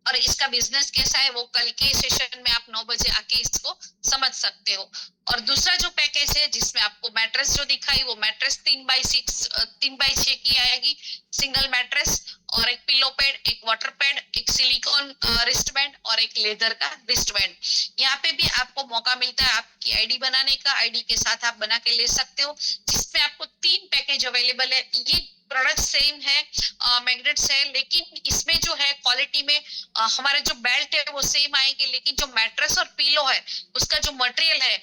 और इसका बिजनेस कैसा है वो कल के सेशन में आप 9 बजे आके इसको समझ सकते हो। और दूसरा जो पैकेज है जिसमें आपको मैट्रेस जो दिखाई, वो मैट्रेस 3x6 की आएगी, सिंगल मैट्रेस, और एक पिलो पैड, एक वाटर पैड, एक सिलिकॉन रिस्ट बैंड और एक लेदर का रिस्ट बैंड। यहाँ पे भी आपको मौका मिलता है आपकी आईडी बनाने का, आईडी के साथ आप बना के ले सकते हो, जिसमें आपको 3 पैकेज अवेलेबल है। ये प्रोडक्ट सेम है, मैग्नेट्स है, लेकिन इसमें जो है क्वालिटी में हमारे जो बेल्ट है वो सेम आएंगे, लेकिन जो मैट्रेस और पिलो है उसका जो मटेरियल है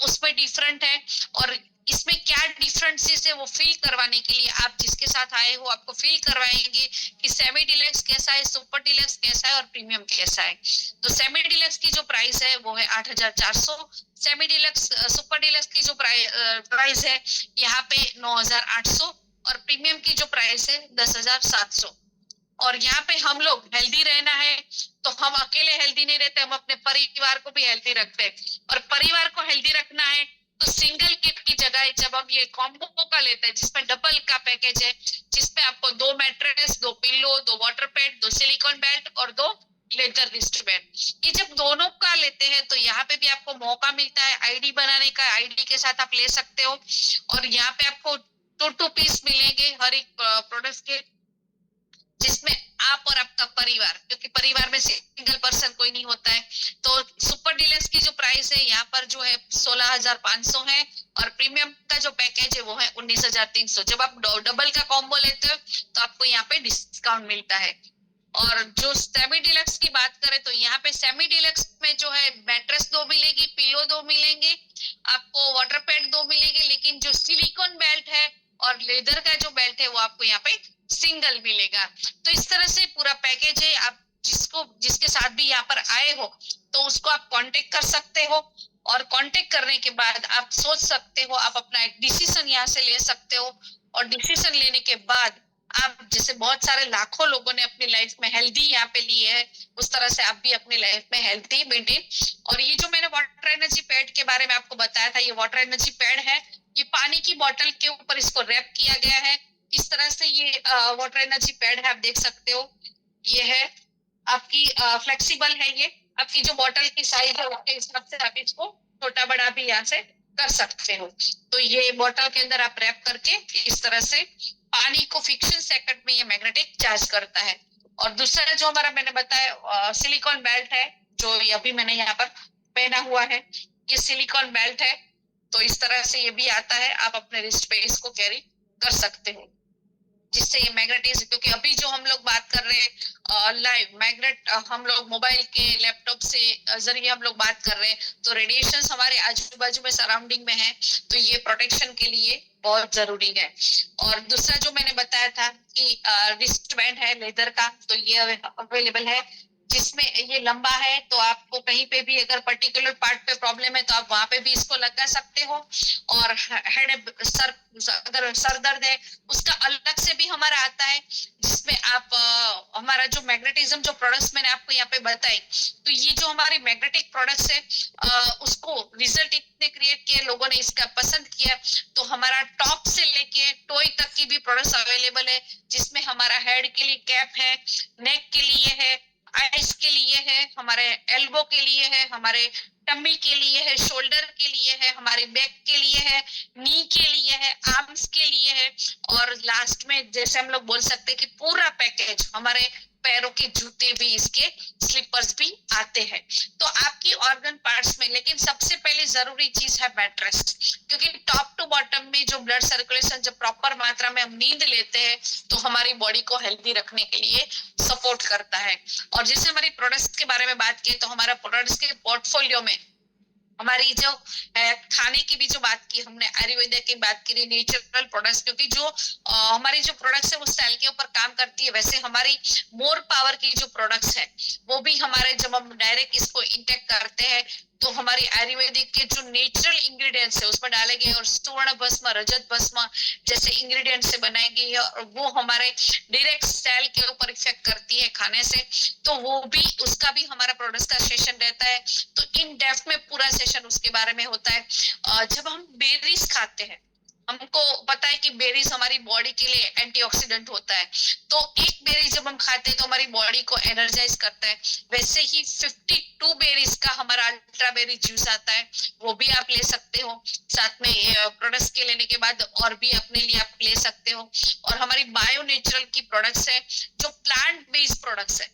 उसमें डिफरेंट है। और इसमें क्या डिफरेंसेस है वो फील करवाने के लिए आप जिसके साथ आए हो आपको फील करवाएंगे कि सेमी डिलक्स कैसा है, सुपर डिलक्स कैसा है और प्रीमियम कैसा है। तो सेमी डिलक्स की जो प्राइस है वो है 8,400, सेमी डिलक्स सुपर डिलक्स की जो प्राइस है यहाँ पे 9,800 और प्रीमियम की जो प्राइस है 10,700। और यहाँ पे हम लोग हेल्दी रहना है तो हम अकेले हेल्दी नहीं रहते, हम अपने परिवार को भी हेल्दी रखते हैं। और परिवार को हेल्दी रखना है तो सिंगल किट की जगह जब हम ये कॉम्बो का लेते हैं जिसमें डबल का पैकेज है, जिसमें आपको 2 mattress, 2 pillow, 2 water pad, 2 silicon belt और 2 लेदर रिस्टबैंड, ये जब दोनों का लेते हैं तो यहाँ पे भी आपको मौका मिलता है आईडी बनाने का, आईडी के साथ आप ले सकते हो। और यहाँ पे आपको 2 पीस मिलेंगे हर एक प्रोडक्ट के, जिसमें आप और आपका परिवार, क्योंकि परिवार में सिंगल पर्सन कोई नहीं होता है। तो सुपर डीलक्स की जो प्राइस है यहाँ पर जो है 16,500 है और प्रीमियम का जो पैकेज है वो है 19,300। जब आप डबल का कॉम्बो लेते हो तो आपको यहाँ पे डिस्काउंट मिलता है। और जो सेमी डिलक्स की बात करें तो यहाँ पे सेमी डिलक्स में जो है मैट्रेस 2 मिलेगी, पिलो 2 मिलेंगे, आपको वाटर पैड 2 मिलेंगे, लेकिन जो सिलिकॉन बेल्ट है और लेदर का जो बेल्ट है वो आपको यहाँ पे सिंगल मिलेगा। तो इस तरह से पूरा पैकेज है। आप जिसके साथ भी यहाँ पर आए हो तो उसको आप कांटेक्ट कर सकते हो और कांटेक्ट करने के बाद आप सोच सकते हो, आप अपना एक डिसीजन यहाँ से ले सकते हो। और डिसीजन लेने के बाद आप जैसे बहुत सारे लाखों लोगों ने अपनी लाइफ में हेल्दी यहाँ पे लिए है, उस तरह से आप भी अपनी लाइफ में हेल्दी मेंटेन। और ये जो मैंने वाटर एनर्जी पैड के बारे में आपको बताया था, ये वाटर एनर्जी पैड है, ये पानी की बोतल के ऊपर इसको रैप किया गया है। इस तरह से ये वाटर एनर्जी पैड है, आप देख सकते हो। ये है आपकी फ्लेक्सिबल है, ये आपकी जो बोतल की साइज है उसके हिसाब से आप इसको छोटा बड़ा भी यहाँ से कर सकते हो। तो ये बोतल के अंदर आप रैप करके इस तरह से पानी को फ्रिक्शन सेकंड में ये मैग्नेटिक चार्ज करता है। और दूसरा जो हमारा मैंने बताया सिलिकॉन बेल्ट है, जो अभी मैंने यहाँ पर पहना हुआ है, ये सिलिकॉन बेल्ट है। तो इस तरह से ये भी आता है, आप अपने रिस्ट पे इसको कैरी कर सकते हो, जिससे ये मैग्नेटिज्म, क्योंकि अभी जो हम लोग बात कर रहे हैं लाइव मैग्नेट, हम लोग मोबाइल के लैपटॉप से जरिए हम लोग बात कर रहे हैं, तो रेडिएशन हमारे आजू बाजू में सराउंडिंग में है, तो ये प्रोटेक्शन के लिए बहुत जरूरी है। और दूसरा जो मैंने बताया था कि रिस्ट बैंड है लेदर का, तो ये अवेलेबल है, जिसमें ये लंबा है, तो आपको कहीं पे भी अगर पर्टिकुलर पार्ट पे प्रॉब्लम है तो आप वहां पे भी इसको लगा सकते हो। और हेड सर, अगर सर दर्द है उसका अलग से भी हमारा आता है, जिसमें आप हमारा जो मैग्नेटिज्म जो प्रोडक्ट्स मैंने आपको यहाँ पे बताई, तो ये जो हमारे मैग्नेटिक प्रोडक्ट्स है उसको रिजल्ट इतने क्रिएट किए, लोगों ने इसका पसंद किया, तो हमारा टॉप से लेके टोई तक की भी प्रोडक्ट्स अवेलेबल है, जिसमें हमारा हेड के लिए कैप है, नेक के लिए है, आइस के लिए है, हमारे एल्बो के लिए है, हमारे टम्मी के लिए है, शोल्डर के लिए है, हमारे बैक के लिए है, नी के लिए है, आर्म्स के लिए है। और लास्ट में जैसे हम लोग बोल सकते हैं कि पूरा पैकेज, हमारे पैरों के जूते भी, इसके स्लीपर्स भी आते हैं। तो आपकी ऑर्गन पार्ट्स में, लेकिन सबसे पहले जरूरी चीज है मैट्रेस, क्योंकि टॉप टू बॉटम में जो ब्लड सर्कुलेशन जब प्रॉपर मात्रा में हम नींद लेते हैं तो हमारी बॉडी को हेल्दी रखने के लिए सपोर्ट करता है। और जैसे हमारी प्रोडक्ट्स के बारे में बात की, तो हमारा प्रोडक्ट्स के पोर्टफोलियो में हमारी जो खाने की भी जो बात की हमने, आयुर्वेद की बात की, नेचुरल प्रोडक्ट्स, क्योंकि जो हमारी जो प्रोडक्ट्स है वो सेल के ऊपर काम करती है, वैसे हमारी मोर पावर की जो प्रोडक्ट्स है वो भी हमारे, जब हम डायरेक्ट इसको इंटेक करते हैं तो हमारी आयुर्वेदिक के जो नेचुरल इंग्रेडिएंट्स है उसमें डाले गए, और सुवर्ण भस्म, रजत भस्म जैसे इंग्रेडिएंट से बनाई गई है, और वो हमारे डायरेक्ट सेल के ऊपर इफेक्ट करती है खाने से, तो वो भी, उसका भी हमारा प्रोडक्ट्स का सेशन रहता है। तो इन डेप्थ में पूरा सेशन उसके बारे में होता है। जब हम बेरीज खाते हैं, हमको पता है कि बेरीज हमारी बॉडी के लिए एंटीऑक्सीडेंट होता है, तो एक बेरी जब हम खाते हैं तो हमारी बॉडी को एनर्जाइज करता है। वैसे ही 52 बेरीज का हमारा अल्ट्रा बेरी जूस आता है, वो भी आप ले सकते हो, साथ में प्रोडक्ट्स के लेने के बाद और भी अपने लिए आप ले सकते हो। और हमारी बायो नेचुरल की प्रोडक्ट्स है, जो प्लांट बेस्ड प्रोडक्ट्स है,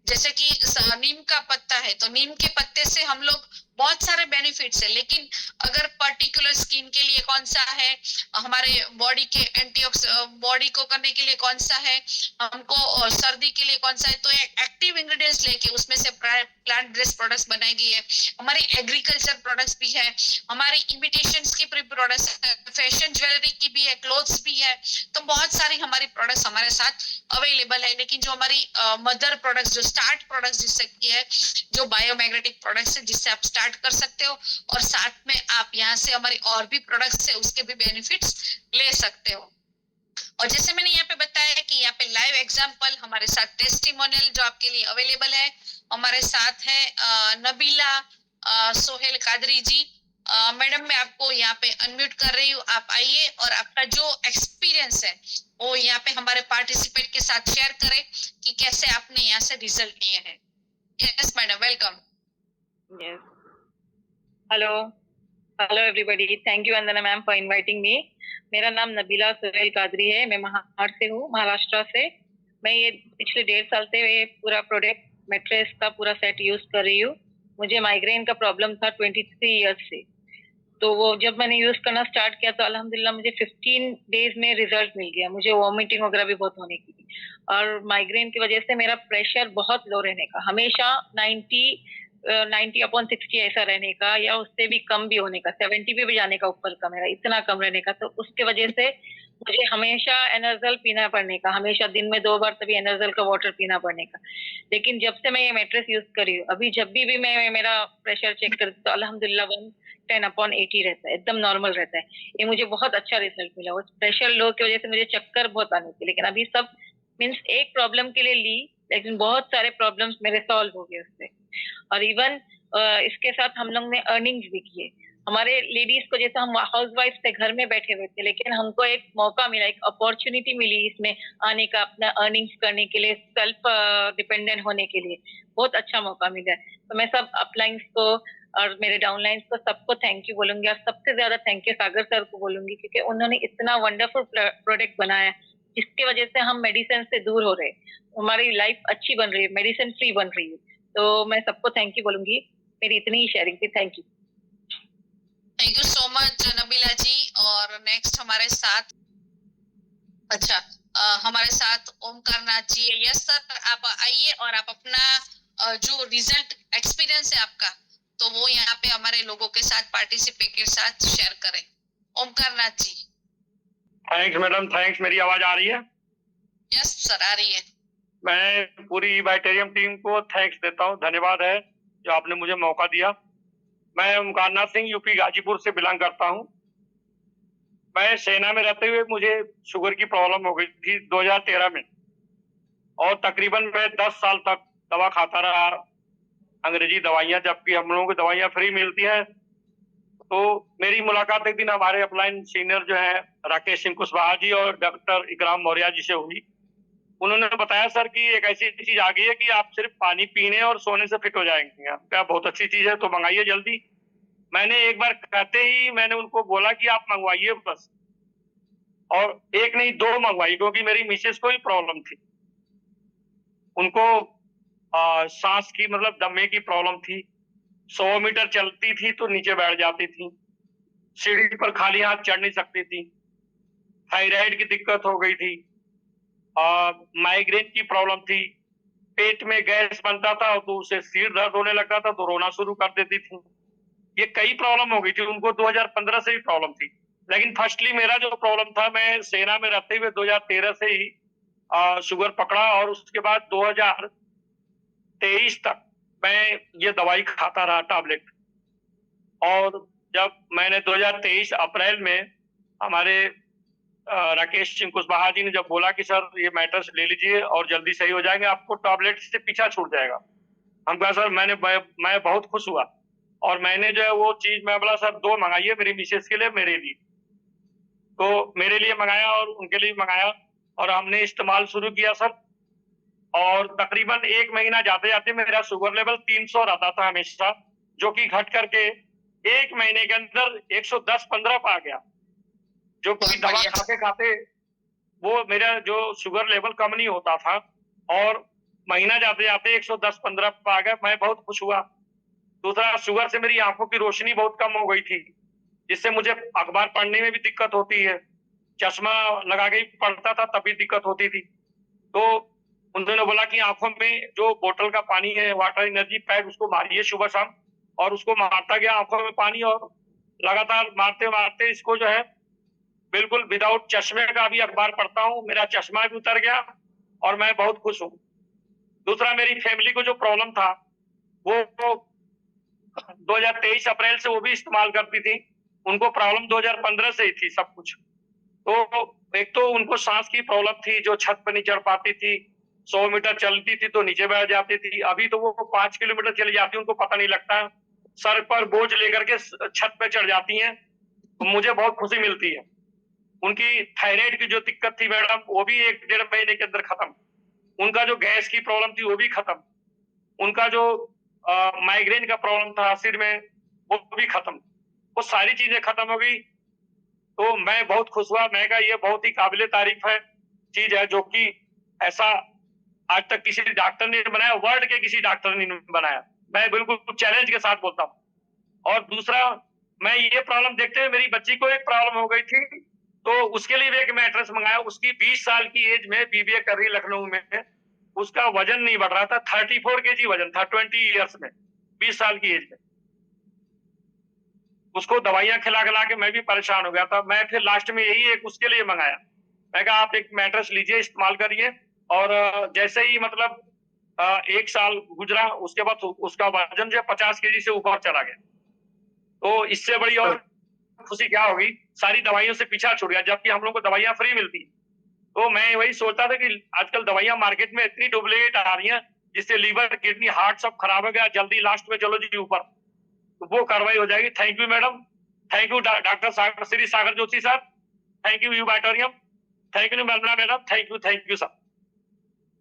जैसे कि नीम का पत्ता है, तो नीम के पत्ते से हम लोग बहुत सारे बेनिफिट्स है, लेकिन अगर पर्टिकुलर स्किन के लिए कौन सा है, हमारे बॉडी के बॉडी को करने के लिए कौन सा है, हमको सर्दी के लिए कौन सा है, तो एक्टिव इंग्रेडिएंट्स लेके उसमें से प्लांट बेस्ड प्रोडक्ट्स बनाई गई है। हमारी एग्रीकल्चर प्रोडक्ट्स भी है, हमारी इमिटेशंस की प्रोडक्ट्स है, फैशन ज्वेलरी की भी है, क्लोथ्स भी है। तो बहुत सारी हमारी प्रोडक्ट्स हमारे साथ अवेलेबल है। लेकिन जो हमारी मदर प्रोडक्ट्स, जो स्टार्ट प्रोडक्ट्स जिससे की है, जो बायोमैग्नेटिक प्रोडक्ट्स है, जिससे आप स्टार्ट कर सकते हो, और साथ में आप यहाँ से हमारी और भी प्रोडक्ट्स है उसके भी बेनिफिट्स ले सकते हो। और जैसे मैंने यहाँ पे बताया कि यहाँ पे लाइव एग्जांपल, हमारे साथ टेस्टिमोनियल जो आपके लिए अवेलेबल है, हमारे साथ है नबीला सोहेल कादरी जी। मैडम मैं आपको यहाँ पे अनम्यूट कर रही हूँ, आप आइए और आपका जो एक्सपीरियंस है वो यहाँ पे हमारे पार्टिसिपेट के साथ शेयर करें कि कैसे आपने यहाँ से रिजल्ट लिए हैं। Yes madam, welcome. Yes. Hello everybody. Thank you Vandana ma'am for inviting me. मेरा नाम नबीला सोहेल कादरी है, मैं महाराष्ट्र से हूँ, महाराष्ट्र से। मैं ये पिछले 1.5 साल से ये पूरा प्रोडक्ट मैट्रेस का पूरा सेट यूज कर रही हूँ। मुझे माइग्रेन का प्रॉब्लम था 23 इयर्स से, तो वो जब मैंने यूज करना स्टार्ट किया तो अल्हम्दुलिल्लाह मुझे 15 डेज में रिजल्ट मिल गया। मुझे वॉमिटिंग वगैरह भी बहुत होने की, और माइग्रेन की वजह से मेरा प्रेशर बहुत लो रहने का, हमेशा 90/60 ऐसा रहने का, या उससे भी कम भी होने का, 70 पे भी जाने का ऊपर का, मेरा इतना कम रहने का। तो उसके वजह से मुझे हमेशा एनर्जल पीना पड़ने का, हमेशा दिन में 2 बार तभी एनर्जल का वाटर पीना पड़ने का। लेकिन जब से मैं ये मैट्रेस यूज करी हूँ, अभी जब भी मैं मेरा प्रेशर चेक करती तो अल्हम्दुलिल्लाह 110/80 रहता है, एकदम नॉर्मल रहता है। ये मुझे बहुत अच्छा रिजल्ट मिला। उस प्रेशर लो की वजह से मुझे चक्कर बहुत आने थे, लेकिन अभी सब मीन्स एक प्रॉब्लम के लिए ली, लेकिन बहुत सारे प्रॉब्लम्स मेरे सॉल्व हो गए उससे। और इवन इसके साथ हम लोग ने अर्निंग्स भी किए। हमारे लेडीज को, जैसे हम हाउस वाइफ थे, घर में बैठे हुए थे, लेकिन हमको एक मौका मिला, एक अपॉर्चुनिटी मिली इसमें आने का, अपना अर्निंग्स करने के लिए, सेल्फ डिपेंडेंट होने के लिए बहुत अच्छा मौका मिला है। तो मैं सब अपलाइंस को और मेरे डाउनलाइंस को सबको थैंक यू बोलूंगी, और सबसे ज्यादा थैंक यू सागर सर को बोलूंगी, क्योंकि उन्होंने इतना वंडरफुल प्रोडक्ट बनाया जिसकी वजह से हम मेडिसिन से दूर हो रहे, हमारी लाइफ अच्छी बन रही है, मेडिसिन फ्री बन रही है। तो मैं सबको थैंक यू बोलूंगी। मेरी इतनी ही शेयरिंग थी, thank you. Thank you so much Nabila ji. और नेक्स्ट हमारे साथ, अच्छा हमारे साथ ओमकार नाथ जी है। यस सर, आप आइए और आप अपना जो रिजल्ट एक्सपीरियंस है आपका, तो वो यहाँ पे हमारे लोगों के साथ, पार्टिसिपेट के साथ शेयर करें। Omkar Nath ji. Thanks madam, thanks. मेरी आवाज आ रही है? यस सर, आ रही है। मैं पूरी वाइटेरियम टीम को थैंक्स देता हूँ, धन्यवाद है जो आपने मुझे मौका दिया। मैं ओमकार नाथ सिंह, यूपी गाजीपुर से बिलोंग करता हूँ। मैं सेना में रहते हुए मुझे शुगर की प्रॉब्लम हो गई थी 2013 में, और तकरीबन मैं 10 साल तक दवा खाता रहा, अंग्रेजी दवाइयाँ, जबकि हम लोगों को दवाइयाँ फ्री मिलती हैं। तो मेरी मुलाकात एक दिन हमारे अपलाइन सीनियर जो है राकेश सिंह कुशवाहा जी और डॉक्टर इकराम मौर्य जी से हुई। उन्होंने बताया सर कि एक ऐसी चीज आ गई है कि आप सिर्फ पानी पीने और सोने से फिट हो जाएंगे। क्या बहुत अच्छी चीज है, तो मंगाइए जल्दी। मैंने एक बार कहते ही मैंने उनको बोला कि आप मंगवाइए बस, और एक नहीं 2 मंगवाई, क्योंकि मेरी मिसेस को ही प्रॉब्लम थी। उनको सांस की मतलब दमे की प्रॉब्लम थी। 100 मीटर चलती थी तो नीचे बैठ जाती थी, सीढ़ी पर खाली हाथ चढ़ नहीं सकती थी, थायराइड की दिक्कत हो गई थी, माइग्रेन की प्रॉब्लम थी, पेट में गैस बनता था तो उससे सिर दर्द होने लगता था तो रोना शुरू कर देती थी। ये कई प्रॉब्लम हो गई थी उनको, 2015 से ही प्रॉब्लम थी। लेकिन फर्स्टली मेरा जो प्रॉब्लम था, मैं सेना में रहते हुए 2013 से ही शुगर पकड़ा, और उसके बाद 2023 तक मैं ये दवाई खाता रहा, टैबलेट। और जब मैंने 2023 अप्रैल में हमारे राकेश सिंह कुशवाहा जी ने जब बोला कि सर ये मैटर्स ले लीजिए और जल्दी सही हो जाएंगे, आपको टैबलेट से पीछा छूट जाएगा, हम कहा सर मैं बहुत खुश हुआ। और मैंने जो है वो चीज, मैं बोला सर 2 मंगाइए, मेरी मिसेस के लिए, मेरे लिए। तो मेरे लिए मंगाया और उनके लिए मंगाया, और हमने इस्तेमाल शुरू किया सर। और तकरीबन 1 महीना जाते जाते मेरा शुगर लेवल 300 रहता था हमेशा, जो कि घट करके 1 महीने के अंदर 110-15 पे आ गया। जो कि दवा खाते खाते वो मेरा जो शुगर लेवल कम नहीं होता था, और महीना जाते जाते 110-15 पे आ गया। मैं बहुत खुश हुआ। दूसरा, शुगर से मेरी आंखों की रोशनी बहुत कम हो गई थी, जिससे मुझे अखबार पढ़ने में भी दिक्कत होती है। चश्मा लगा के ही पढ़ता था तभी दिक्कत होती थी। तो उन्होंने बोला कि आंखों में जो बोतल का पानी है, वाटर एनर्जी पैक, उसको मारिए सुबह शाम, और उसको मारता गया आंखों में पानी, और लगातार मारते मारते इसको जो है बिल्कुल विदाउट चश्मे का भी अखबार पढ़ता हूँ, मेरा चश्मा भी उतर गया और मैं बहुत खुश हूँ। दूसरा, मेरी फैमिली को जो प्रॉब्लम था वो 2023 अप्रैल से वो भी इस्तेमाल करती थी, उनको प्रॉब्लम 2015 से ही थी सब कुछ। तो एक तो उनको सांस की प्रॉब्लम थी, जो छत पर नहीं चढ़ पाती थी, 100 मीटर चलती थी तो नीचे बैठ जाती थी, अभी तो वो 5 किलोमीटर चली जाती, उनको पता नहीं लगता, सर पर बोझ लेकर के छत पे चढ़ जाती हैं, तो मुझे बहुत खुशी मिलती है। उनकी थायराइड की जो दिक्कत थी मैडम, वो भी 1-1.5 महीने के अंदर खत्म। उनका जो गैस की प्रॉब्लम थी वो भी खत्म। उनका जो माइग्रेन का प्रॉब्लम था सिर में, वो भी खत्म। वो सारी चीजें खत्म हो गई, तो मैं बहुत खुश हुआ। मैं कहा ये बहुत ही काबिले तारीफ है चीज है, जो कि ऐसा आज तक किसी डॉक्टर ने बनाया, वर्ल्ड के किसी डॉक्टर ने बनाया। मैं बिल्कुल चैलेंज के साथ बोलता हूँ। और दूसरा, मैं ये प्रॉब्लम देखते हुए मेरी बच्ची को एक प्रॉब्लम हो गई थी, तो उसके लिए भी एक मैट्रेस मंगाया। उसकी 20 साल की एज में बीबीए कर रही लखनऊ में, उसका वजन नहीं बढ़ रहा था, 34 kg वजन था 20 ईयर्स में, 20 साल की एज में। उसको दवाइयां खिला खिला के मैं भी परेशान हो गया था। मैं फिर लास्ट में यही एक उसके लिए मंगाया। मैं कहा आप एक मैट्रेस लीजिए, इस्तेमाल करिए, और जैसे ही मतलब 1 साल गुजरा, उसके बाद उसका वजन जो 50 kg से ऊपर चला गया। तो इससे बड़ी और खुशी क्या होगी, सारी दवाइयों से पीछा छूट गया, जबकि हम लोग को दवाइयां फ्री मिलती। तो मैं वही सोचता था कि आजकल दवाइयां मार्केट में इतनी डुप्लीकेट आ रही हैं, जिससे लीवर, किडनी, हार्ट सब खराब हो गया, जल्दी लास्ट में चलो जी ऊपर, तो वो कार्रवाई हो जाएगी। Thank you madam, thank you doctor Shri Sagar Joshi sir, thank you बाइटोरियम, thank you madam, thank you sir.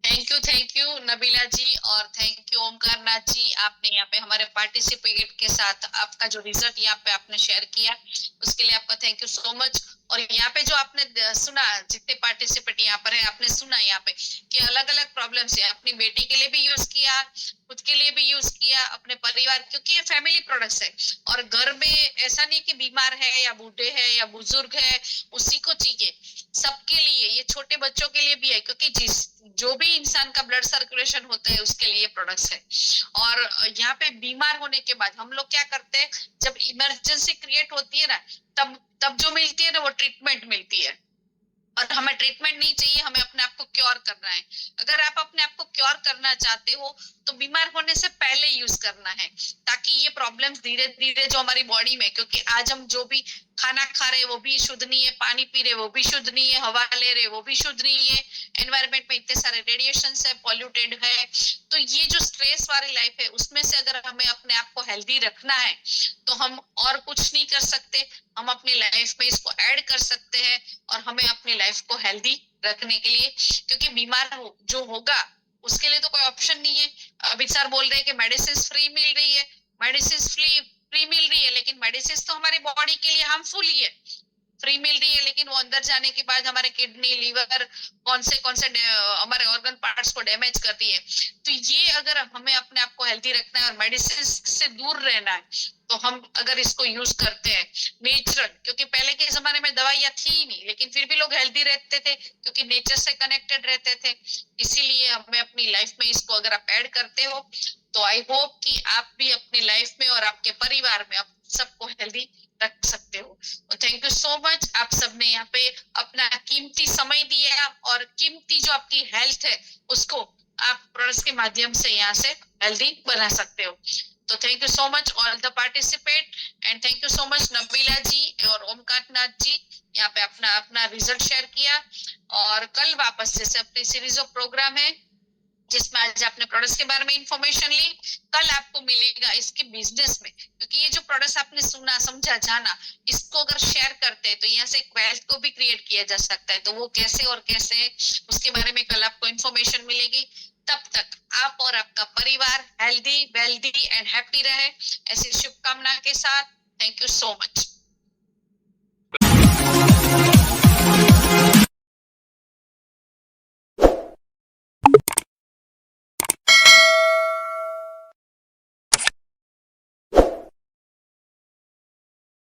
Thank you Nabila ji, और थैंक यू ओमकार नाथ जी, आपने यहाँ पे हमारे पार्टिसिपेट के साथ आपका जो रिजल्ट यहाँ पे आपने शेयर किया, उसके लिए आपका थैंक यू सो मच। और यहाँ पे जो आपने सुना, जितने पार्टिसिपेंट यहाँ पर है, आपने सुना यहाँ पे कि अलग अलग प्रॉब्लम्स है, अपनी बेटी के लिए भी यूज किया, खुद के लिए भी यूज किया, अपने परिवार, क्योंकि ये फैमिली प्रोडक्ट्स है। और घर में ऐसा नहीं कि बीमार है या बूढ़े है या बुजुर्ग है उसी को चाहिए, सबके लिए, ये छोटे बच्चों के लिए भी है, क्योंकि जो भी इंसान का ब्लड सर्कुलेशन होता है उसके लिए प्रोडक्ट्स है। और यहाँ पे बीमार होने के बाद हम लोग क्या करते हैं, जब इमरजेंसी क्रिएट होती है ना, तब जो मिलती है ना वो ट्रीटमेंट मिलती है, और हमें ट्रीटमेंट नहीं चाहिए, हमें अपने आप को क्योर करना है। अगर आप अपने आप को क्योर करना चाहते हो तो बीमार होने से पहले यूज करना है, ताकि ये प्रॉब्लम्स धीरे धीरे जो हमारी बॉडी में, क्योंकि आज हम जो भी खाना खा रहे वो भी शुद्ध नहीं है, पानी पी रहे वो भी शुद्ध नहीं है, हवा ले रहे वो भी शुद्ध नहीं है, एनवायरमेंट में इतने सारे रेडिएशन है, पॉल्यूटेड है। तो ये जो स्ट्रेस वाली लाइफ है, उसमें से अगर हमें अपने आप को हेल्दी रखना है तो हम और कुछ नहीं कर सकते, हम अपनी लाइफ में इसको ऐड कर सकते हैं, और हमें अपनी लाइफ को हेल्दी रखने के लिए, क्योंकि बीमार जो होगा उसके लिए तो कोई ऑप्शन नहीं है। अभी सर बोल रहे हैं कि मेडिसिन फ्री मिल रही है, मेडिसिन फ्री मिल रही है, लेकिन मेडिसिन तो हमारी बॉडी के लिए हार्मफुल ही है। फ्री मिल रही है, लेकिन वो अंदर जाने के बाद हमारे किडनी, लीवर, कौन से हमारे ऑर्गन पार्ट्स को डैमेज करती है। तो ये अगर हमें अपने आप को हेल्दी रखना है और मेडिसिन से दूर रहना है, तो हम अगर इसको यूज करते हैं नेचुरल, क्योंकि पहले के जमाने में दवाइयां थी ही नहीं, लेकिन फिर भी लोग हेल्दी रहते थे क्योंकि नेचर से कनेक्टेड रहते थे। इसीलिए हमें अपनी लाइफ में इसको अगर आप ऐड करते हो तो आई होप कि आप भी अपनी लाइफ में और आपके परिवार में आप सबको हेल्दी रख सकते हो। थैंक यू सो मच, आप सबने यहाँ पे अपना कीमती समय दिया, और कीमती जो आपकी हेल्थ है उसको आप प्रोडक्ट्स के माध्यम से यहाँ से हेल्दी बना सकते हो। तो thank you so much all the participate, and thank you so much Nabila ji और ओमकार नाथ जी, यहाँ पे अपना रिजल्ट शेयर किया। और कल वापस जैसे अपनी सीरीज ऑफ प्रोग्राम है जिसमें आज आपने प्रोडक्ट्स के बारे में इंफॉर्मेशन ली, कल आपको मिलेगा इसके बिजनेस में, क्योंकि ये जो प्रोडक्ट्स आपने सुना, समझा, जाना, इसको अगर शेयर करते हैं तो यहाँ से एक वेल्थ को भी क्रिएट किया जा सकता है। तो वो कैसे और कैसे, उसके बारे में कल आपको इंफॉर्मेशन मिलेगी। तब तक आप और आपका परिवार हेल्दी, वेल्दी एंड हैप्पी रहे, ऐसी शुभकामना के साथ। Thank you so much.